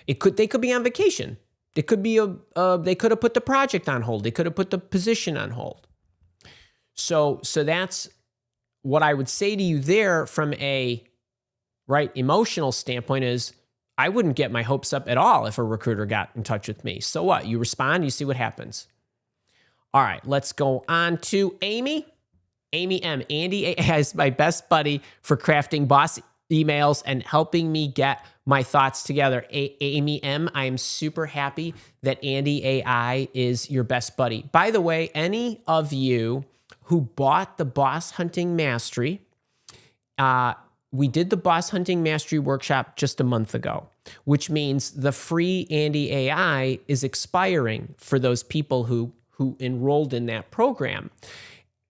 They could be on vacation. It could be they could have put the project on hold. They could have put the position on hold. So that's what I would say to you there from a emotional standpoint is I wouldn't get my hopes up at all if a recruiter got in touch with me. So what? You respond, you see what happens. All right, let's go on to Amy. Amy M. Andy is my best buddy for crafting boss emails and helping me get my thoughts together. Amy M., I am super happy that Andy AI is your best buddy. By the way, any of you who bought the Boss Hunting Mastery, we did the Boss Hunting Mastery workshop just a month ago, which means the free Andy AI is expiring for those people who enrolled in that program.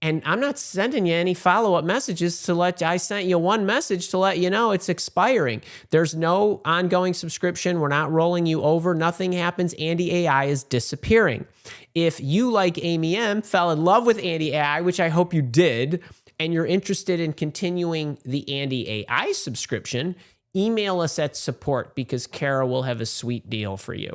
And I'm not sending you any follow-up messages I sent you one message to let you know it's expiring. There's no ongoing subscription. We're not rolling you over. Nothing happens. Andy AI is disappearing. If you, like Amy M., fell in love with Andy AI, which I hope you did, and you're interested in continuing the Andy AI subscription, email us at support because Kara will have a sweet deal for you.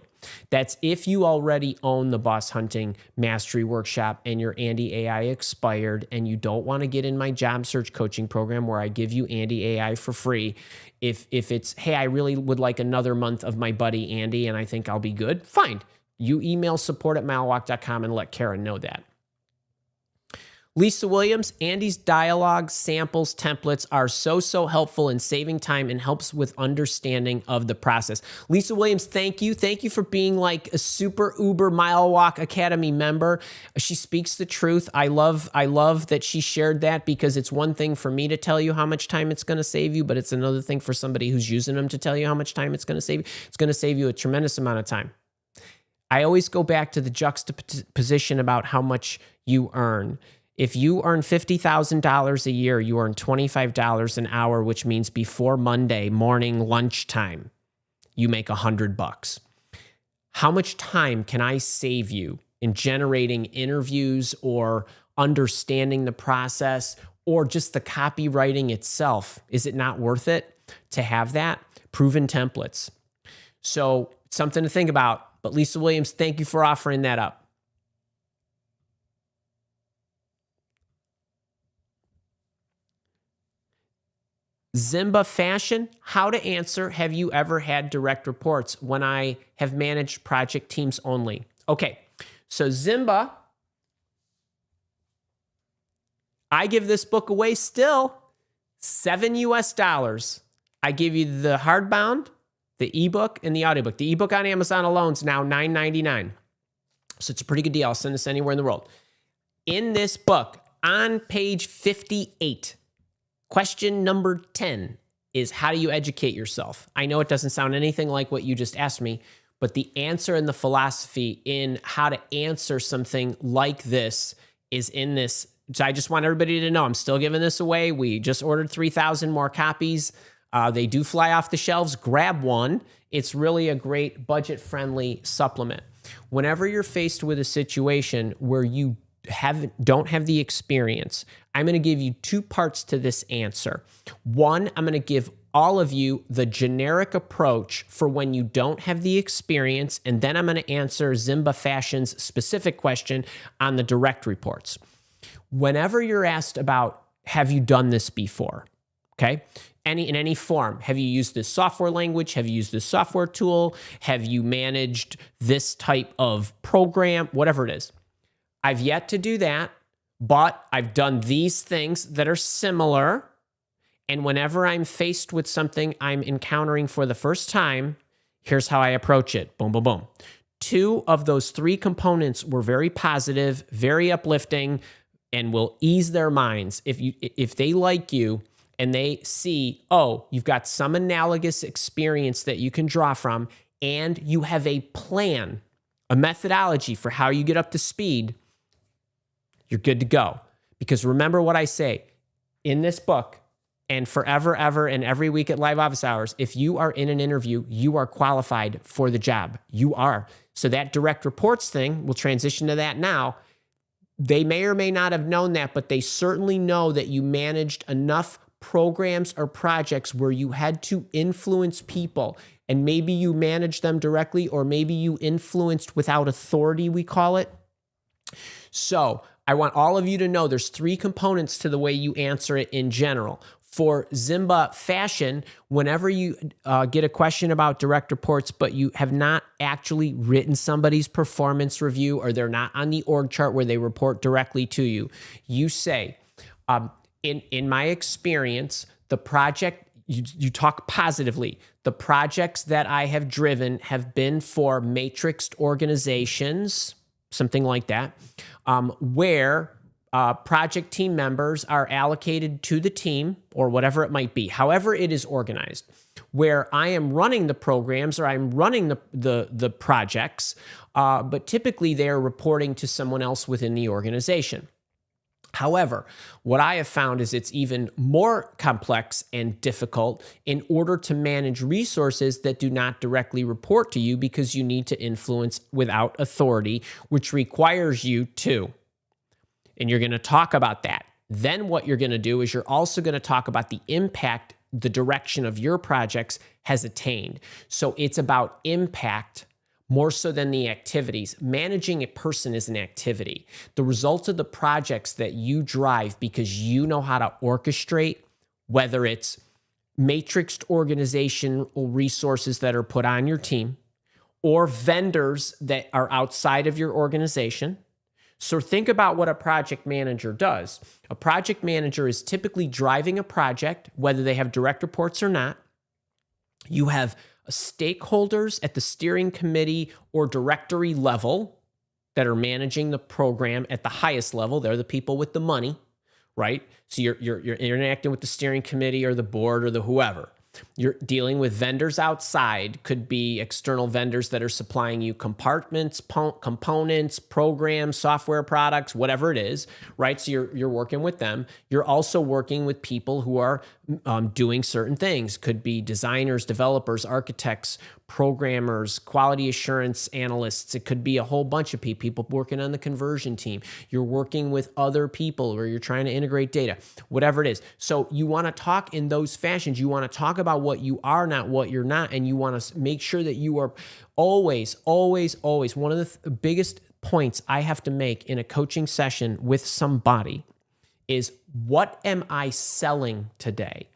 That's if you already own the Boss Hunting Mastery Workshop and your Andy AI expired and you don't want to get in my job search coaching program where I give you Andy AI for free. If it's, hey, I really would like another month of my buddy Andy and I think I'll be good, fine. You email support@milewalk.com and let Kara know that. Lisa Williams, Andy's dialogue, samples, templates are so helpful in saving time and helps with understanding of the process. Lisa Williams, thank you. Thank you for being like a super uber Mile Walk Academy member. She speaks the truth. I love that she shared that because it's one thing for me to tell you how much time it's going to save you, but it's another thing for somebody who's using them to tell you how much time it's going to save you. It's going to save you a tremendous amount of time. I always go back to the juxtaposition about how much you earn. If you earn $50,000 a year, you earn $25 an hour, which means before Monday morning lunchtime, you make $100. How much time can I save you in generating interviews or understanding the process or just the copywriting itself? Is it not worth it to have that? Proven templates. So something to think about. But Lisa Williams, thank you for offering that up. Zimba Fashion, how to answer, have you ever had direct reports when I have managed project teams only? Okay, so Zimba, I give this book away still, $7 US. I give you the hardbound, the ebook, and the audiobook. The ebook on Amazon alone is now $9.99. So it's a pretty good deal. I'll send this anywhere in the world. In this book, on page 58, question number 10 is, how do you educate yourself? I know it doesn't sound anything like what you just asked me, but the answer and the philosophy in how to answer something like this is in this. So I just want everybody to know I'm still giving this away. We just ordered 3,000 more copies. They do fly off the shelves. Grab one. It's really a great budget-friendly supplement. Whenever you're faced with a situation where you don't have the experience, I'm going to give you two parts to this answer. One, I'm going to give all of you the generic approach for when you don't have the experience, and then I'm going to answer Zimba Fashion's specific question on the direct reports. Whenever you're asked about, have you done this before? Okay? In any form. Have you used this software language? Have you used this software tool? Have you managed this type of program? Whatever it is. I've yet to do that, but I've done these things that are similar. And whenever I'm faced with something I'm encountering for the first time, here's how I approach it. Boom, boom, boom. Two of those three components were very positive, very uplifting, and will ease their minds. If they like you and they see, oh, you've got some analogous experience that you can draw from, and you have a plan, a methodology for how you get up to speed, you're good to go. Because remember what I say in this book and forever, ever, and every week at Live Office Hours, if you are in an interview, you are qualified for the job. You are. So that direct reports thing, we'll transition to that now. They may or may not have known that, but they certainly know that you managed enough programs or projects where you had to influence people, and maybe you managed them directly, or maybe you influenced without authority, we call it. So I want all of you to know there's three components to the way you answer it in general. For Zimba Fashion, whenever you get a question about direct reports, but you have not actually written somebody's performance review, or they're not on the org chart where they report directly to you, you say, in my experience, the project, you talk positively, the projects that I have driven have been for matrixed organizations, something like that, where project team members are allocated to the team, or whatever it might be, however it is organized, where I am running the programs or I'm running the projects, but typically they are reporting to someone else within the organization. However, what I have found is it's even more complex and difficult in order to manage resources that do not directly report to you, because you need to influence without authority, which requires you to. And you're going to talk about that. Then what you're going to do is you're also going to talk about the impact the direction of your projects has attained. So it's about impact more so than the activities. Managing a person is an activity. The results of the projects that you drive because you know how to orchestrate, whether it's matrixed organizational resources that are put on your team or vendors that are outside of your organization. So think about what a project manager does. A project manager is typically driving a project, whether they have direct reports or not. You have stakeholders at the steering committee or directory level that are managing the program at the highest level. They're the people with the money, right? So you're interacting with the steering committee or the board or the whoever. You're dealing with vendors outside, could be external vendors that are supplying you compartments, components, programs, software products, whatever it is, right? So you're working with them. You're also working with people who are doing certain things. Could be designers, developers, architects, programmers, quality assurance analysts. It could be a whole bunch of people working on the conversion team. You're working with other people or you're trying to integrate data, whatever it is. So you want to talk in those fashions. You want to talk about what you are, not what you're not. And you want to make sure that you are always, always, always. One of the biggest points I have to make in a coaching session with somebody is, what am I selling today?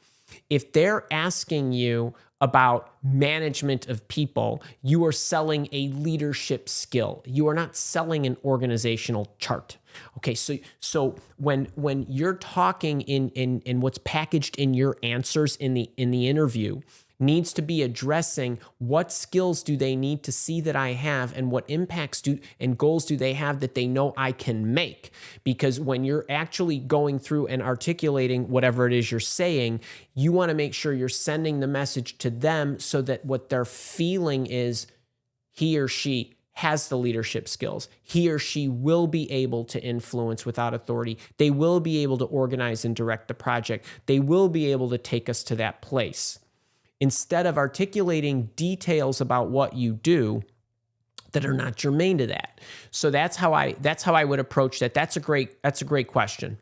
If they're asking you about management of people, you are selling a leadership skill. You are not selling an organizational chart. Okay, so when you're talking in what's packaged in your answers in the interview, needs to be addressing what skills do they need to see that I have, and what impacts and goals do they have that they know I can make. Because when you're actually going through and articulating whatever it is you're saying, you want to make sure you're sending the message to them so that what they're feeling is he or she has the leadership skills. He or she will be able to influence without authority. They will be able to organize and direct the project. They will be able to take us to that place. Instead of articulating details about what you do that are not germane to that. So that's how I would approach that. That's a great question.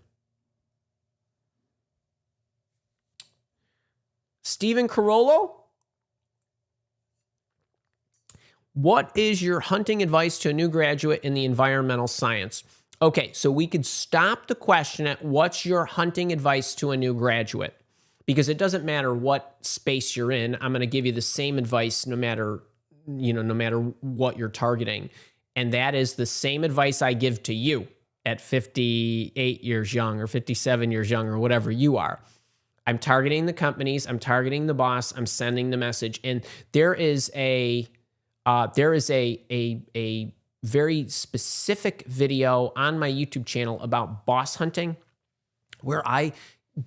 Stephen Carollo, what is your hunting advice to a new graduate in the environmental science? Okay, so we could stop the question at what's your hunting advice to a new graduate? Because it doesn't matter what space you're in. I'm going to give you the same advice no matter what you're targeting. And that is the same advice I give to you at 58 years young or 57 years young or whatever you are. I'm targeting the companies. I'm targeting the boss. I'm sending the message. And there is a very specific video on my YouTube channel about boss hunting, where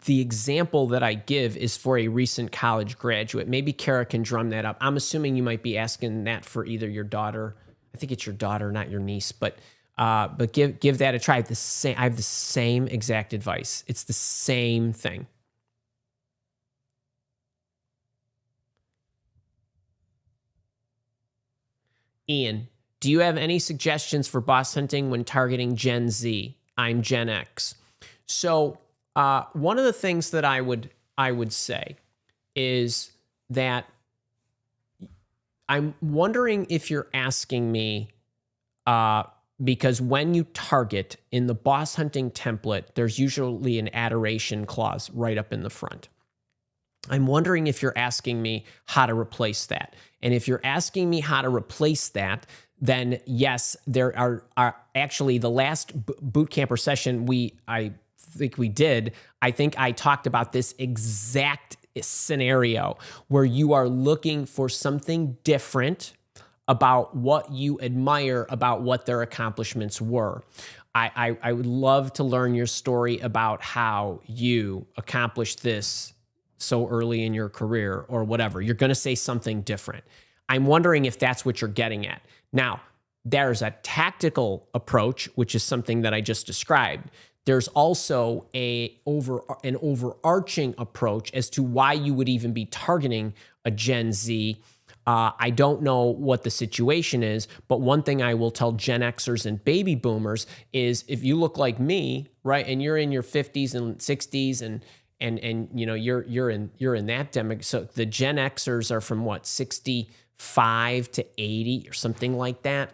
the example that I give is for a recent college graduate. Maybe Kara can drum that up. I'm assuming you might be asking that for either your daughter. I think it's your daughter, not your niece, but give that a try. I have the same exact advice. It's the same thing. Ian, do you have any suggestions for boss hunting when targeting Gen Z? I'm Gen X. So one of the things that I would say is that I'm wondering if you're asking me, because when you target in the boss hunting template, there's usually an adoration clause right up in the front. I'm wondering if you're asking me how to replace that. And if you're asking me how to replace that, then yes, there are actually the last boot camper session I think I talked about this exact scenario where you are looking for something different about what you admire about what their accomplishments were. I would love to learn your story about how you accomplished this so early in your career or whatever. You're going to say something different. I'm wondering if that's what you're getting at. Now, there's a tactical approach, which is something that I just described. There's also an overarching approach as to why you would even be targeting a Gen Z. I don't know what the situation is, but one thing I will tell Gen Xers and baby boomers is if you look like me, right, and you're in your 50s and 60s and you know you're in that demo. So the Gen Xers are from what, 65 to 80 or something like that.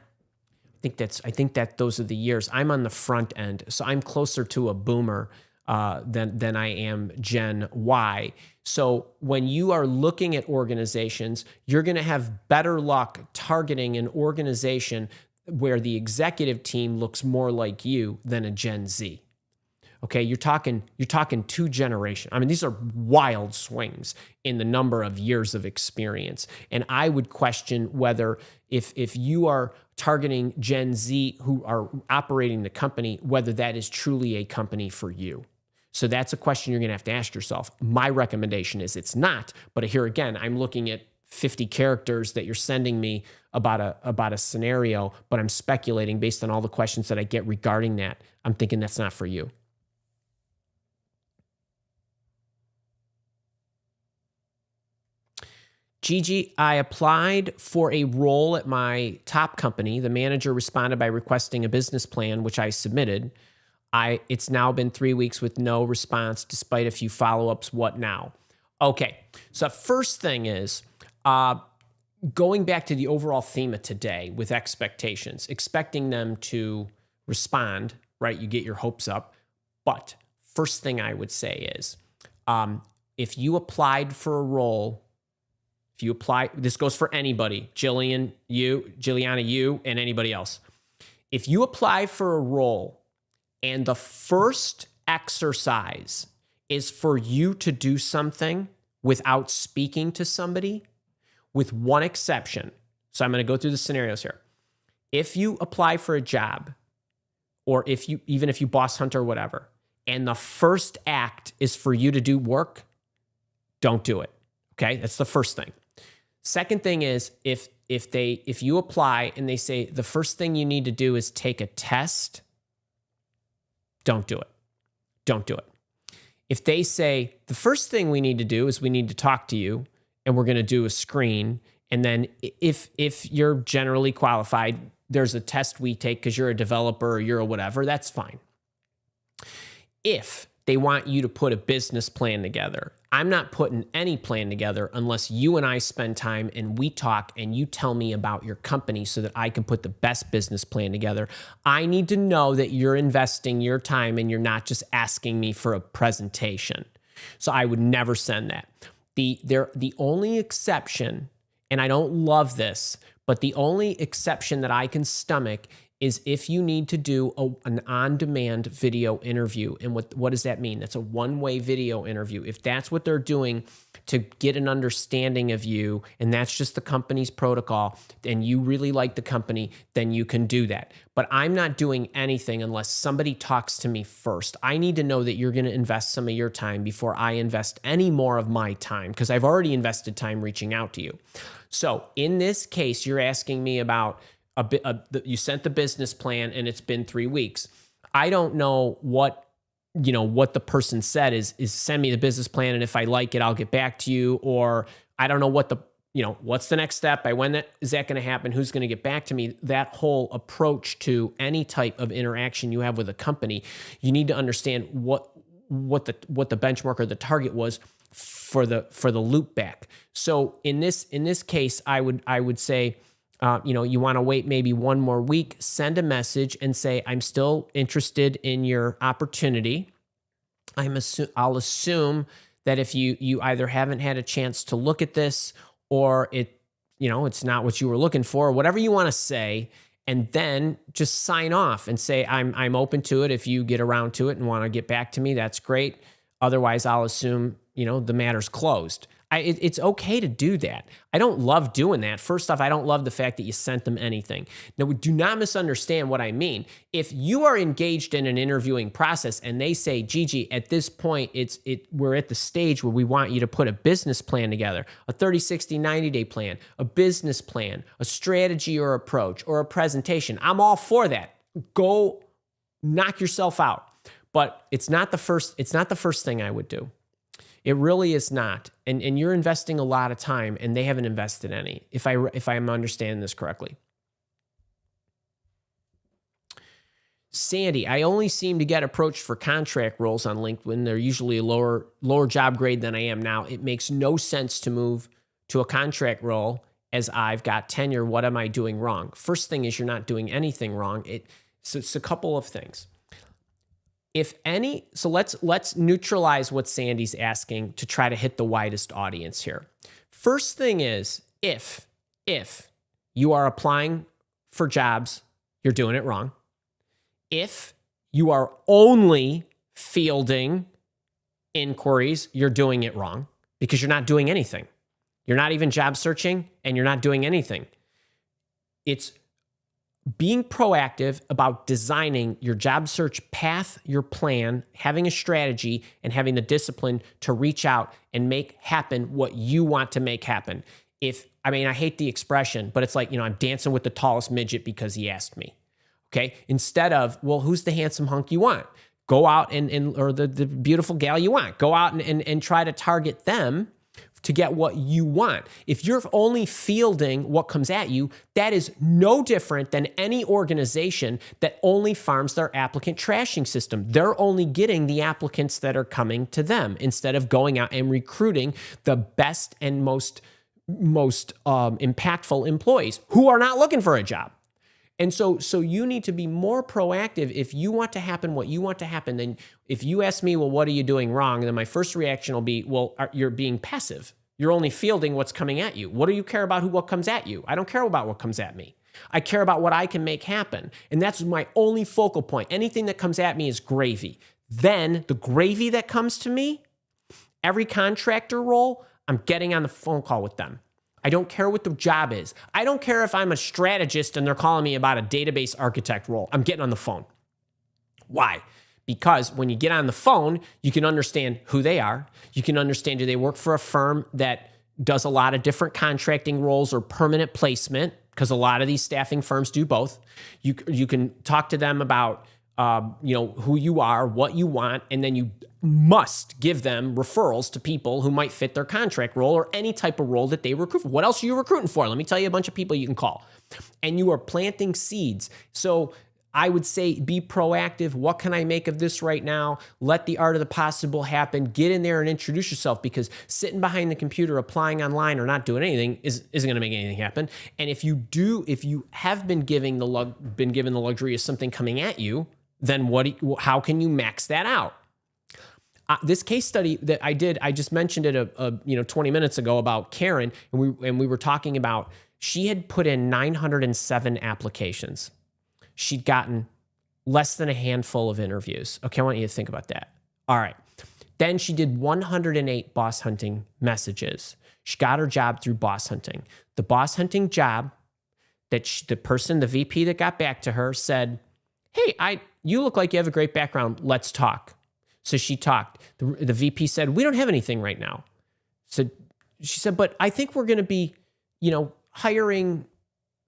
I think that those are the years. I'm on the front end, so I'm closer to a boomer than I am Gen Y. So when you are looking at organizations, you're going to have better luck targeting an organization where the executive team looks more like you than a Gen Z. Okay, you're talking two generations. I mean, these are wild swings in the number of years of experience. And I would question whether if you are targeting Gen Z who are operating the company, whether that is truly a company for you. So that's a question you're going to have to ask yourself. My recommendation is it's not, but here again, I'm looking at 50 characters that you're sending me about a scenario, but I'm speculating based on all the questions that I get regarding that. I'm thinking that's not for you. Gigi, I applied for a role at my top company. The manager responded by requesting a business plan, which I submitted. It's now been 3 weeks with no response, despite a few follow-ups. What now? Okay, so first thing is going back to the overall theme of today with expectations, expecting them to respond, right? You get your hopes up. But first thing I would say is if you applied for a role, if you apply, this goes for anybody, Jilliana, you, and anybody else. If you apply for a role and the first exercise is for you to do something without speaking to somebody, with one exception. So I'm going to go through the scenarios here. If you apply for a job, or even if you boss hunt or whatever, and the first act is for you to do work, don't do it. Okay? That's the first thing. Second thing is if you apply and they say the first thing you need to do is take a test, don't do it. Don't do it. If they say the first thing we need to do is we need to talk to you and we're going to do a screen, and then if you're generally qualified, there's a test we take because you're a developer or you're a whatever, that's fine. If they want you to put a business plan together, I'm not putting any plan together unless you and I spend time and we talk and you tell me about your company so that I can put the best business plan together. I need to know that you're investing your time and you're not just asking me for a presentation. So I would never send that. The only exception, and I don't love this, but the only exception that I can stomach is if you need to do an on-demand video interview. And what does that mean? That's a one-way video interview. If that's what they're doing to get an understanding of you, and that's just the company's protocol, and you really like the company, then you can do that. But I'm not doing anything unless somebody talks to me first. I need to know that you're going to invest some of your time before I invest any more of my time, because I've already invested time reaching out to you. So in this case, you're asking me about you sent the business plan and it's been 3 weeks. I don't know what the person said is send me the business plan, and if I like it, I'll get back to you. Or I don't know what's the next step? Is that going to happen? Who's going to get back to me? That whole approach to any type of interaction you have with a company, you need to understand what the benchmark or the target was for the loop back. So in this case, I would say, you want to wait maybe one more week, send a message and say, I'm still interested in your opportunity. I'll assume that if you either haven't had a chance to look at this, or it's not what you were looking for, whatever you want to say, and then just sign off and say, I'm open to it. If you get around to it and want to get back to me, that's great. Otherwise, I'll assume, the matter's closed. It's okay to do that. I don't love doing that. First off, I don't love the fact that you sent them anything. Now, do not misunderstand what I mean. If you are engaged in an interviewing process and they say, Gigi, at this point, we're at the stage where we want you to put a business plan together, a 30, 60, 90-day plan, a business plan, a strategy or approach, or a presentation. I'm all for that. Go knock yourself out. But it's not the first thing I would do. It really is not. And you're investing a lot of time and they haven't invested any, if I'm understanding this correctly. Sandy, I only seem to get approached for contract roles on LinkedIn. They're usually a lower job grade than I am now. It makes no sense to move to a contract role as I've got tenure. What am I doing wrong? First thing is, you're not doing anything wrong. So it's a couple of things. So let's neutralize what Sandy's asking to try to hit the widest audience here. First thing is, if you are applying for jobs, you're doing it wrong. If you are only fielding inquiries, you're doing it wrong, because you're not doing anything. You're not even job searching and you're not doing anything. It's being proactive about designing your job search path, your plan, having a strategy, and having the discipline to reach out and make happen what you want to make happen. I hate the expression, but it's like, I'm dancing with the tallest midget because he asked me. Okay. Instead of, well, who's the handsome hunk you want? Go out or the beautiful gal you want. Go out and try to target them. to get what you want. If you're only fielding what comes at you, that is no different than any organization that only farms their applicant trashing system. They're only getting the applicants that are coming to them instead of going out and recruiting the best and most impactful employees who are not looking for a job. And so you need to be more proactive. If you want to happen what you want to happen, then if you ask me, well, what are you doing wrong? Then my first reaction will be, well, you're being passive. You're only fielding what's coming at you. What do you care about what comes at you? I don't care about what comes at me. I care about what I can make happen. And that's my only focal point. Anything that comes at me is gravy. Then the gravy that comes to me, every contractor role, I'm getting on the phone call with them. I don't care what the job is. I don't care if I'm a strategist and they're calling me about a database architect role. I'm getting on the phone. Why? Because when you get on the phone, you can understand who they are. You can understand, do they work for a firm that does a lot of different contracting roles or permanent placement? Because a lot of these staffing firms do both. You can talk to them about who you are, what you want, and then you must give them referrals to people who might fit their contract role or any type of role that they recruit for. What else are you recruiting for? Let me tell you a bunch of people you can call. And you are planting seeds. So I would say be proactive. What can I make of this right now? Let the art of the possible happen. Get in there and introduce yourself, because sitting behind the computer, applying online or not doing anything isn't going to make anything happen. And if you have been given the luxury of something coming at you, then how can you max that out? This case study that I did, I just mentioned it 20 minutes ago about Karen, and we were talking about, she had put in 907 applications. She'd gotten less than a handful of interviews. Okay, I want you to think about that. All right. Then she did 108 boss hunting messages. She got her job through boss hunting. The boss hunting job that the VP that got back to her said, hey, you look like you have a great background. Let's talk. So she talked. The VP said, we don't have anything right now. So she said, but I think we're going to be, hiring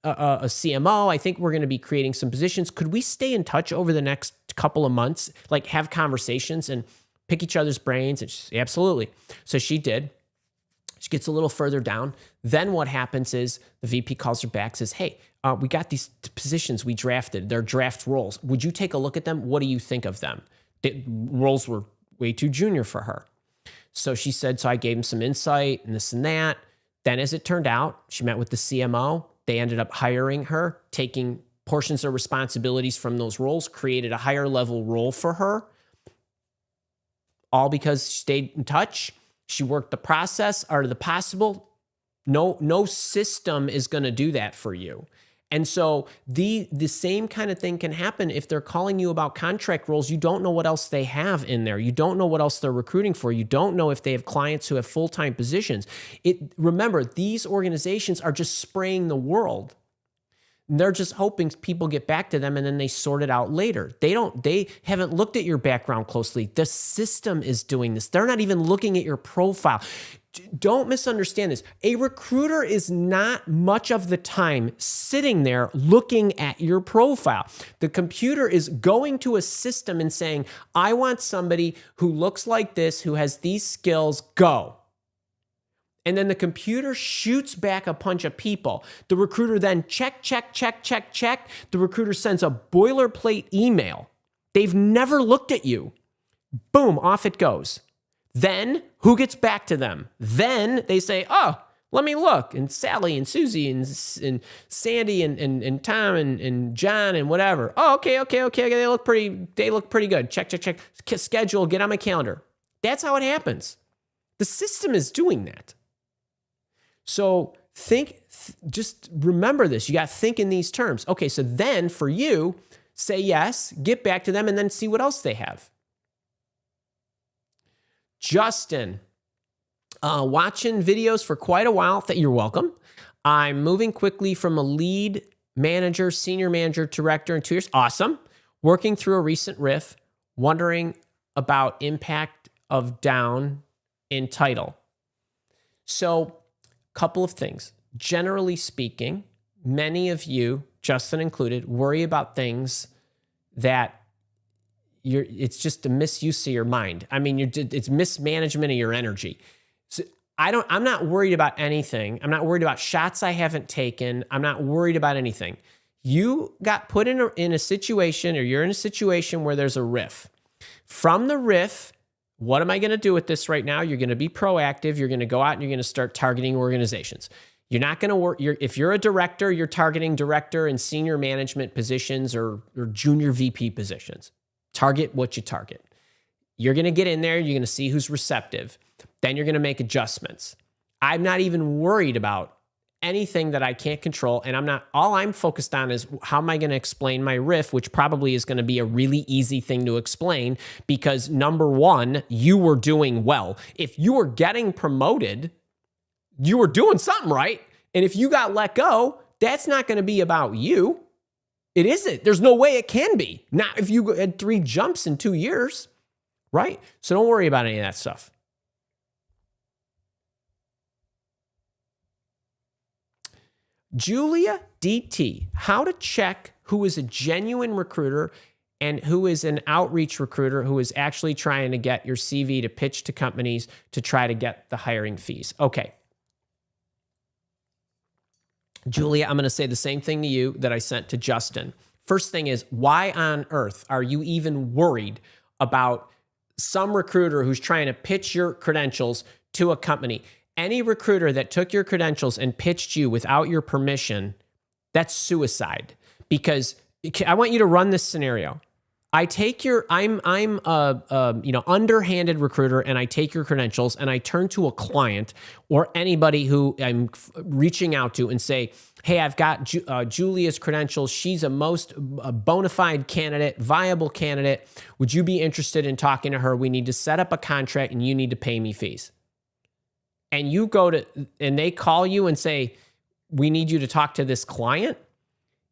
a CMO. I think we're going to be creating some positions. Could we stay in touch over the next couple of months, like have conversations and pick each other's brains? And she said, absolutely. So she did. She gets a little further down. Then what happens is the VP calls her back, says, hey, we got these positions we drafted. They're draft roles. Would you take a look at them? What do you think of them? The roles were way too junior for her. So she said, so I gave him some insight and this and that. Then as it turned out, she met with the CMO. They ended up hiring her, taking portions of responsibilities from those roles, created a higher level role for her, all because she stayed in touch. She worked the process, art of the possible. No system is going to do that for you. And so the same kind of thing can happen if they're calling you about contract roles. You don't know what else they have in there. You don't know what else they're recruiting for. You don't know if they have clients who have full-time positions. Remember, these organizations are just spraying the world. They're just hoping people get back to them and then they sort it out later. They haven't looked at your background closely. The system is doing this. They're not even looking at your profile. Don't misunderstand this. A recruiter is not much of the time sitting there looking at your profile. The computer is going to a system and saying, I want somebody who looks like this, who has these skills, go. And then the computer shoots back a bunch of people. The recruiter then check. The recruiter sends a boilerplate email. They've never looked at you. Boom, off it goes. Then who gets back to them? Then they say, oh, let me look. And Sally and Susie and Sandy and Tom and John and whatever. Oh, okay. They look pretty good. Check. Schedule, get on my calendar. That's how it happens. The system is doing that. So just remember this. You got to think in these terms. Okay, so then for you, say yes, get back to them, and then see what else they have. Justin, watching videos for quite a while. You're welcome. I'm moving quickly from a lead manager, senior manager, director in 2 years. Awesome. Working through a recent riff, wondering about impact of down in title. So, couple of things. Generally speaking, many of you, Justin included, worry about things that it's just a misuse of your mind. I mean, it's mismanagement of your energy. So I'm not worried about anything. I'm not worried about shots I haven't taken. I'm not worried about anything. You got put in a situation, or you're in a situation where there's a riff. From the riff, what am I going to do with this right now? You're going to be proactive. You're going to go out and you're going to start targeting organizations. You're not going to work. If you're a director, you're targeting director and senior management positions or junior VP positions. Target what you target. You're going to get in there. You're going to see who's receptive. Then you're going to make adjustments. I'm not even worried about anything that I can't control. And all I'm focused on is how am I going to explain my riff, which probably is going to be a really easy thing to explain because number one, you were doing well. If you were getting promoted, you were doing something right. And if you got let go, that's not going to be about you. It isn't. There's no way it can be. Not if you had 3 jumps in 2 years, right? So don't worry about any of that stuff. Julia DT, how to check who is a genuine recruiter and who is an outreach recruiter who is actually trying to get your CV to pitch to companies to try to get the hiring fees. Okay. Julia, I'm going to say the same thing to you that I sent to Justin. First thing is, why on earth are you even worried about some recruiter who's trying to pitch your credentials to a company? Any recruiter that took your credentials and pitched you without your permission, that's suicide. Because I want you to run this scenario. I'm a underhanded recruiter, and I take your credentials and I turn to a client or anybody who I'm reaching out to and say, hey, I've got Julia's credentials. She's a most bona fide candidate, viable candidate. Would you be interested in talking to her? We need to set up a contract and you need to pay me fees. And you and they call you and say, we need you to talk to this client.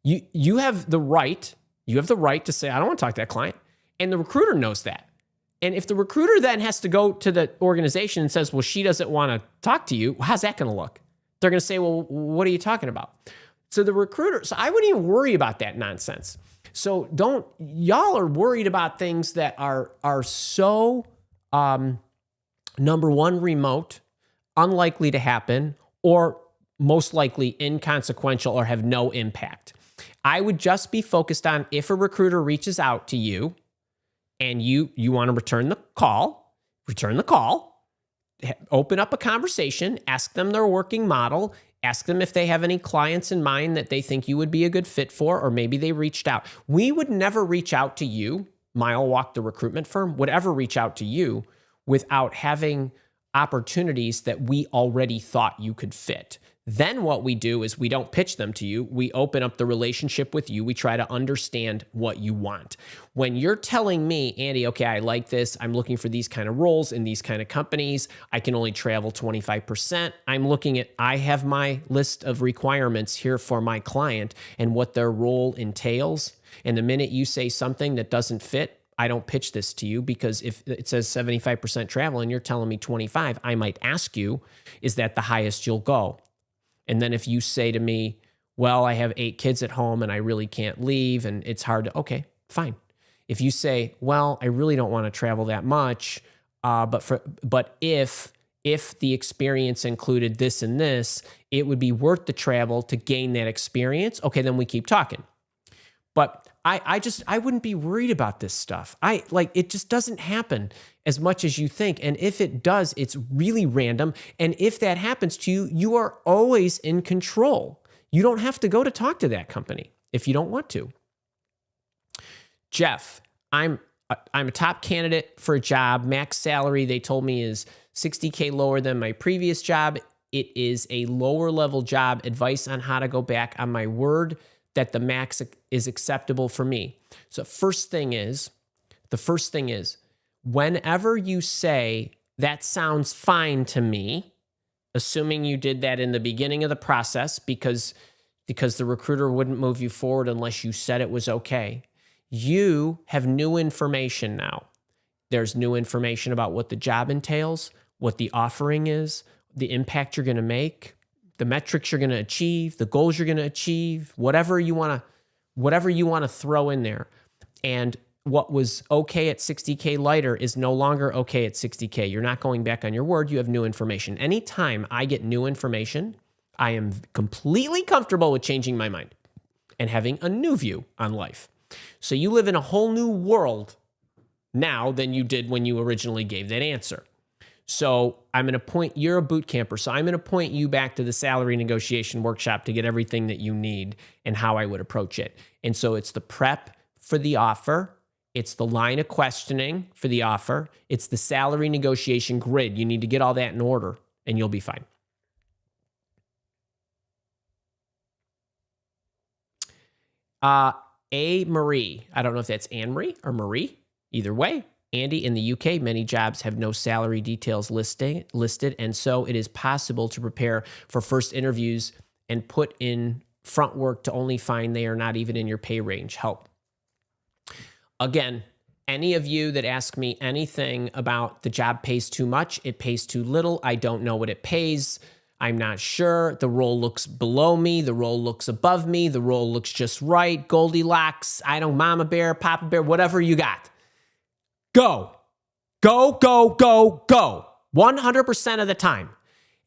You have the right to say, I don't want to talk to that client. And the recruiter knows that. And if the recruiter then has to go to the organization and says, well, she doesn't want to talk to you, how's that going to look? They're going to say, well, what are you talking about? So I wouldn't even worry about that nonsense. So y'all are worried about things that are so, number one, remote, unlikely to happen, or most likely inconsequential or have no impact. I would just be focused on if a recruiter reaches out to you and you want to return the call, open up a conversation, ask them their working model, ask them if they have any clients in mind that they think you would be a good fit for, or maybe they reached out. We would never reach out to you, Mile Walk, the recruitment firm, would ever reach out to you without having opportunities that we already thought you could fit. Then what we do is we don't pitch them to you. We open up the relationship with you. We try to understand what you want. When you're telling me, Andy, okay, I like this. I'm looking for these kind of roles in these kind of companies. I can only travel 25%. I have my list of requirements here for my client and what their role entails. And the minute you say something that doesn't fit, I don't pitch this to you, because if it says 75% travel and you're telling me 25, I might ask you, is that the highest you'll go? And then if you say to me, well, I have 8 kids at home and I really can't leave and it's hard to, okay, fine. If you say, well, I really don't want to travel that much, but if the experience included this and this, it would be worth the travel to gain that experience. Okay, then we keep talking. But I wouldn't be worried about this stuff. It just doesn't happen as much as you think. And if it does, it's really random. And if that happens to you, you are always in control. You don't have to go to talk to that company if you don't want to. Jeff, I'm a top candidate for a job. Max salary, they told me, is $60K lower than my previous job. It is a lower level job. Advice on how to go back on my word that the max is acceptable for me. So the first thing is, whenever you say, that sounds fine to me, assuming you did that in the beginning of the process because the recruiter wouldn't move you forward unless you said it was okay, you have new information now. There's new information about what the job entails, what the offering is, the impact you're going to make, the metrics you're going to achieve, the goals you're going to achieve, whatever you want to throw in there. And what was okay at 60K lighter is no longer okay at 60K. You're not going back on your word. You have new information. Anytime I get new information, I am completely comfortable with changing my mind and having a new view on life. So you live in a whole new world now than you did when you originally gave that answer. So I'm going to point, you're a boot camper, so I'm going to point you back to the salary negotiation workshop to get everything that you need and how I would approach it. And so it's the prep for the offer. It's the line of questioning for the offer. It's the salary negotiation grid. You need to get all that in order and you'll be fine. Marie, I don't know if that's Anne-Marie or Marie. Either way, Andy, in the UK, many jobs have no salary details listed, and so it is possible to prepare for first interviews and put in front work to only find they are not even in your pay range. Help. Again, any of you that ask me anything about the job pays too much, it pays too little, I don't know what it pays, I'm not sure, the role looks below me, the role looks above me, the role looks just right, Goldilocks, I don't, mama bear, papa bear, whatever you got. Go, go, go, go, go, 100% of the time.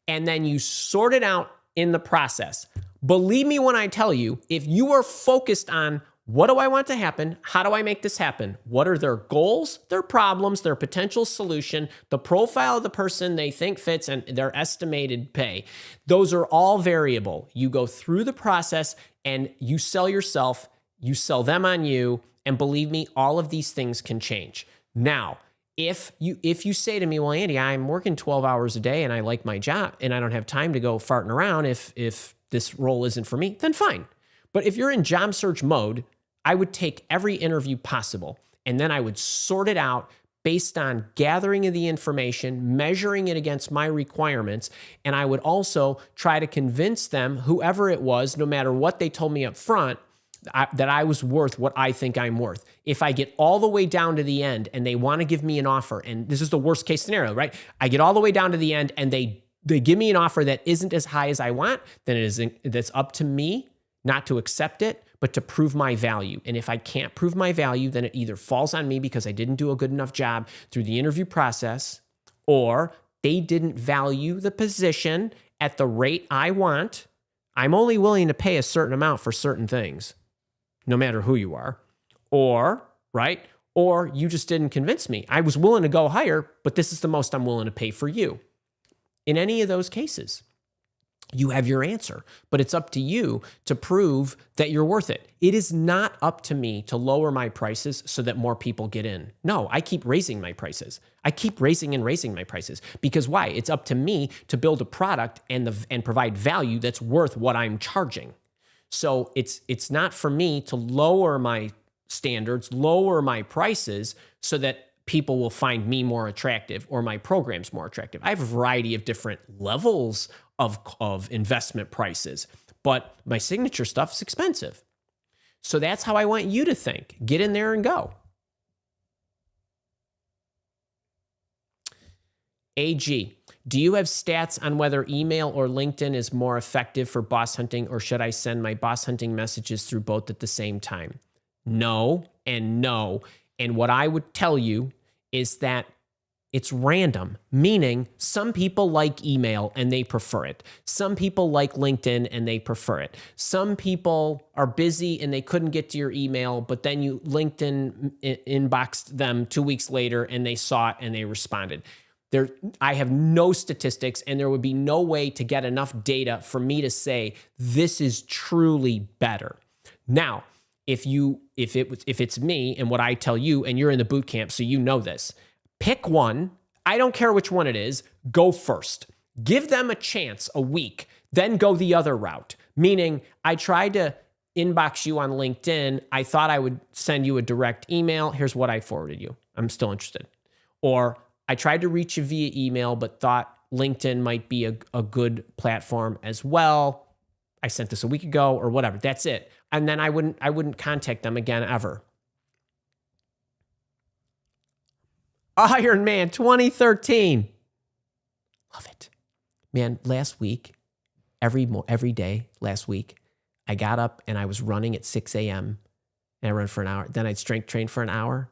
And then you sort it out in the process. Believe me when I tell you, if you are focused on what do I want to happen, how do I make this happen, what are their goals, their problems, their potential solution, the profile of the person they think fits, and their estimated pay, those are all variable. You go through the process and you sell yourself, you sell them on you, and believe me, all of these things can change. Now, if you say to me, well, Andy, I'm working 12 hours a day and I like my job and I don't have time to go farting around if this role isn't for me, then fine. But if you're in job search mode, I would take every interview possible and then I would sort it out based on gathering of the information, measuring it against my requirements, and I would also try to convince them, whoever it was, no matter what they told me up front, that I was worth what I think I'm worth. If I get all the way down to the end and they want to give me an offer, and this is the worst case scenario, right? I get all the way down to the end and they give me an offer that isn't as high as I want, then that's up to me not to accept it, but to prove my value. And if I can't prove my value, then it either falls on me because I didn't do a good enough job through the interview process, or they didn't value the position at the rate I want. I'm only willing to pay a certain amount for certain things, no matter who you are, or you just didn't convince me. I was willing to go higher, but this is the most I'm willing to pay for you. In any of those cases, you have your answer, but it's up to you to prove that you're worth it. It is not up to me to lower my prices so that more people get in. No, I keep raising my prices. I keep raising and raising my prices because why? It's up to me to build a product and provide value that's worth what I'm charging. So it's not for me to lower my standards, lower my prices so that people will find me more attractive or my programs more attractive. I have a variety of different levels of investment prices, but my signature stuff is expensive. So that's how I want you to think. Get in there and go. AG, do you have stats on whether email or LinkedIn is more effective for boss hunting, or should I send my boss hunting messages through both at the same time? No and no. And what I would tell you is that it's random, meaning some people like email and they prefer it. Some people like LinkedIn and they prefer it. Some people are busy and they couldn't get to your email, but then you LinkedIn inboxed them 2 weeks later and they saw it and they responded. I have no statistics, and there would be no way to get enough data for me to say this is truly better. Now, if it's me and what I tell you, and you're in the boot camp, so you know this, pick one. I don't care which one it is. Go first. Give them a chance a week, then go the other route. Meaning, I tried to inbox you on LinkedIn. I thought I would send you a direct email. Here's what I forwarded you. I'm still interested. Or I tried to reach you via email, but thought LinkedIn might be a good platform as well. I sent this a week ago or whatever. That's it. And then I wouldn't contact them again ever. Iron Man 2013. Love it. Man, last week, every day last week, I got up and I was running at 6 a.m. and I ran for an hour. Then I'd strength train for an hour.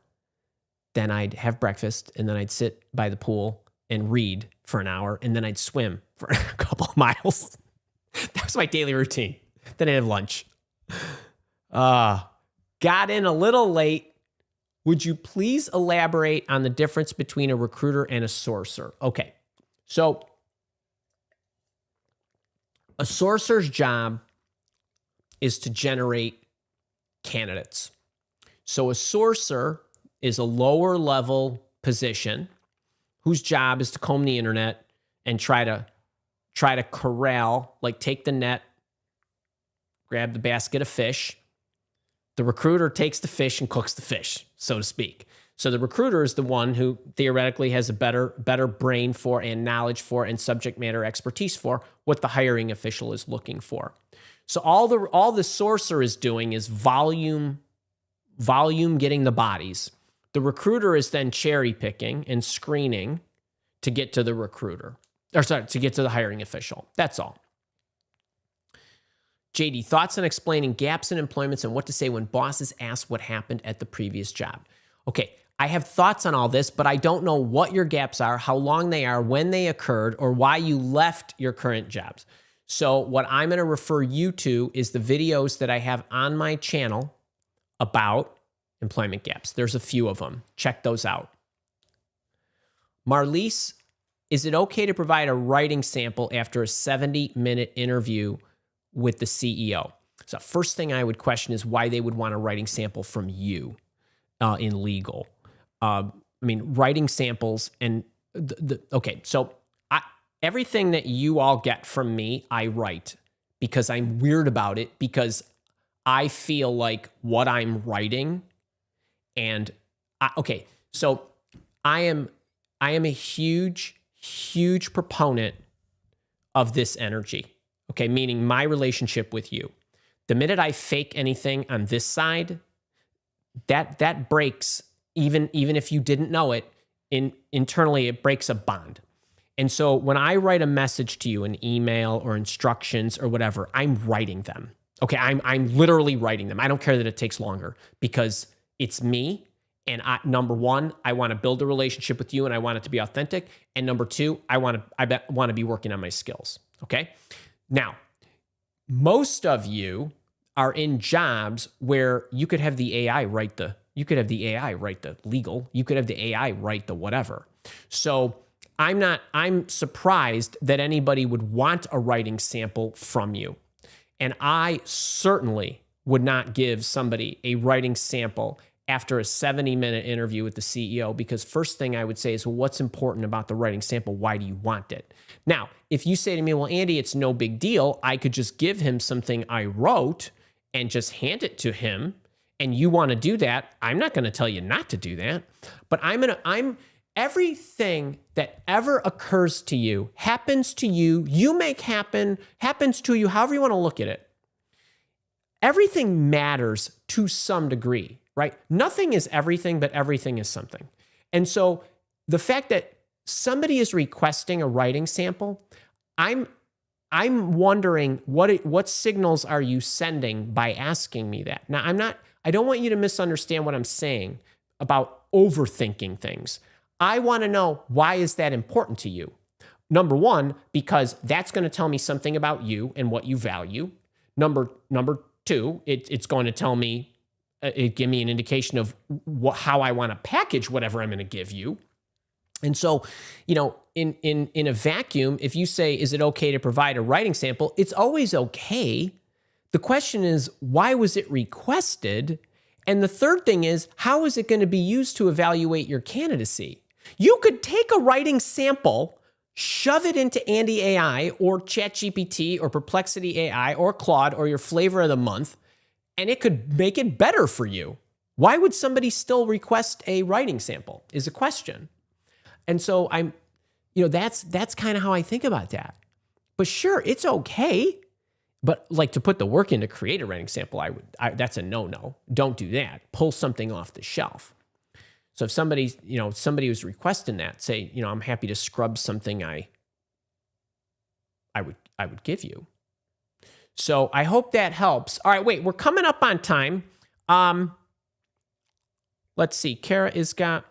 then I'd have breakfast, and then I'd sit by the pool and read for an hour, and then I'd swim for a couple of miles. That was my daily routine. Then I'd have lunch. Got in a little late. Would you please elaborate on the difference between a recruiter and a sourcer? Okay, so a sourcer's job is to generate candidates. So a sourcer is a lower level position whose job is to comb the internet and try to corral, like take the net, grab the basket of fish. The recruiter takes the fish and cooks the fish, so to speak. So the recruiter is the one who theoretically has a better brain for and knowledge for and subject matter expertise for what the hiring official is looking for. So all the sourcer is doing is volume getting the bodies. The recruiter is then cherry picking and screening to get to the recruiter, to get to the hiring official. That's all. JD, thoughts on explaining gaps in employments and what to say when bosses ask what happened at the previous job. Okay, I have thoughts on all this, but I don't know what your gaps are, how long they are, when they occurred, or why you left your current jobs. So what I'm going to refer you to is the videos that I have on my channel about employment gaps. There's a few of them. Check those out. Marlise, is it okay to provide a writing sample after a 70-minute interview with the CEO? So first thing I would question is why they would want a writing sample from you in legal. I mean, writing samples and okay, so everything that you all get from me, I write because I'm weird about it, because I feel like what I'm writing and okay, so I am a huge proponent of this energy. Okay, meaning my relationship with you. The minute I fake anything on this side, that breaks, even if you didn't know it, internally it breaks a bond. And so when I write a message to you, an email or instructions or whatever, I'm writing them. Okay, I'm literally writing them. I don't care that it takes longer because it's me. And number one, I want to build a relationship with you and I want it to be authentic. And number two, I want to be working on my skills. Okay. Now, most of you are in jobs where you could have the AI write the legal, you could have the AI write the whatever. So I'm surprised that anybody would want a writing sample from you. And I certainly would not give somebody a writing sample after a 70-minute interview with the CEO, because first thing I would say is, well, what's important about the writing sample? Why do you want it? Now, if you say to me, well, Andy, it's no big deal, I could just give him something I wrote and just hand it to him, and you want to do that, I'm not going to tell you not to do that, but everything that ever occurs to you, happens to you, you make happen, happens to you, however you want to look at it. Everything matters to some degree, right? Nothing is everything, but everything is something. And so the fact that somebody is requesting a writing sample, I'm wondering what signals are you sending by asking me that? Now, I don't want you to misunderstand what I'm saying about overthinking things. I want to know, why is that important to you? Number one, because that's going to tell me something about you and what you value. Number two, it's going to tell me, give me an indication of how I want to package whatever I'm going to give you. And so, in a vacuum, if you say, is it okay to provide a writing sample? It's always okay. The question is, why was it requested? And the third thing is, how is it going to be used to evaluate your candidacy? You could take a writing sample, shove it into Andy AI or ChatGPT or Perplexity AI or Claude or your flavor of the month, and it could make it better for you. Why would somebody still request a writing sample is a question. And so that's kind of how I think about that. But sure, it's okay. But like, to put the work in to create a writing sample, that's a no-no. Don't do that. Pull something off the shelf. So if somebody was requesting that, say, I'm happy to scrub something I would give you. So I hope that helps. All right, wait, we're coming up on time. Let's see. Kara is got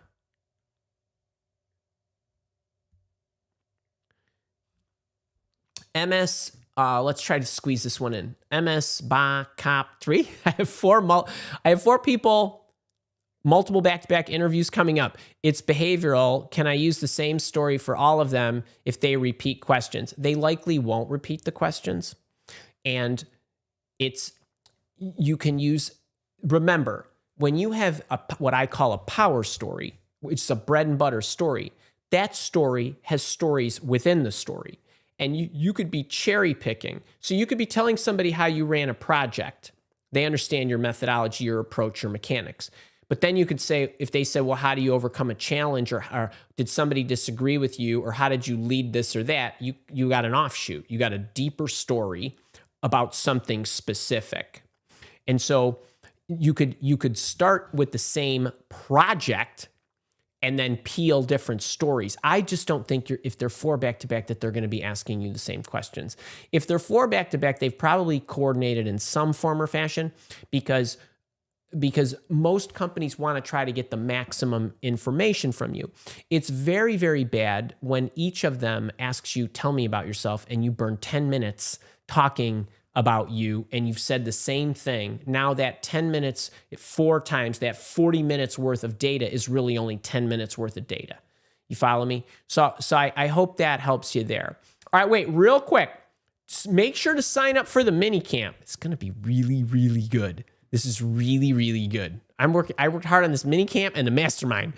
MS, let's try to squeeze this one in. MS Ba Cop 3. I have four people, multiple back-to-back interviews coming up. It's behavioral. Can I use the same story for all of them if they repeat questions? They likely won't repeat the questions. And you can use, remember, when you have what I call a power story, which is a bread and butter story, that story has stories within the story. And you could be cherry picking. So you could be telling somebody how you ran a project. They understand your methodology, your approach, your mechanics. But then you could say, if they said, well, how do you overcome a challenge, or did somebody disagree with you, or how did you lead this or that? You got an offshoot. You got a deeper story about something specific. And so you could start with the same project and then peel different stories. I just don't think if they're 4 back-to-back that they're going to be asking you the same questions. If they're 4 back-to-back, they've probably coordinated in some form or fashion because most companies want to try to get the maximum information from you. It's very, very bad when each of them asks you, tell me about yourself, and you burn 10 minutes talking about you, and you've said the same thing. Now that 10 minutes, 4 times, that 40 minutes worth of data is really only 10 minutes worth of data. You follow me? So I hope that helps you there. All right, wait, real quick. Make sure to sign up for the mini camp. It's going to be really, really good. This is really, really good. I worked hard on this mini camp and the mastermind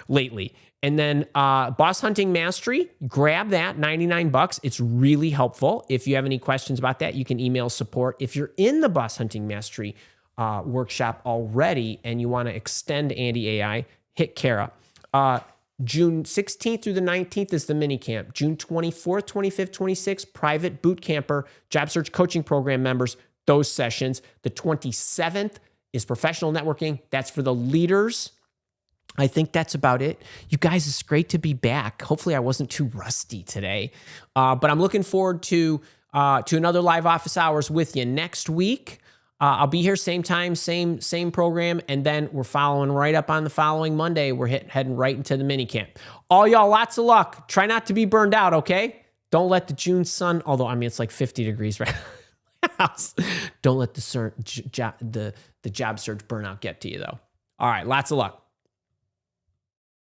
lately. And then Boss Hunting Mastery, grab that, $99. It's really helpful. If you have any questions about that, you can email support. If you're in the Boss Hunting Mastery workshop already and you want to extend Andy AI, hit Kara. June 16th through the 19th is the mini camp. June 24th, 25th, 26th, private boot camper, job search coaching program members, those sessions. The 27th is professional networking. That's for the leaders. I think that's about it. You guys, it's great to be back. Hopefully I wasn't too rusty today. But I'm looking forward to another live office hours with you next week. I'll be here same time, same program. And then we're following right up on the following Monday. We're heading right into the mini camp. All y'all, lots of luck. Try not to be burned out, okay? Don't let the June sun, although, I mean, it's like 50 degrees right now. Don't let the job search burnout get to you, though. All right, lots of luck.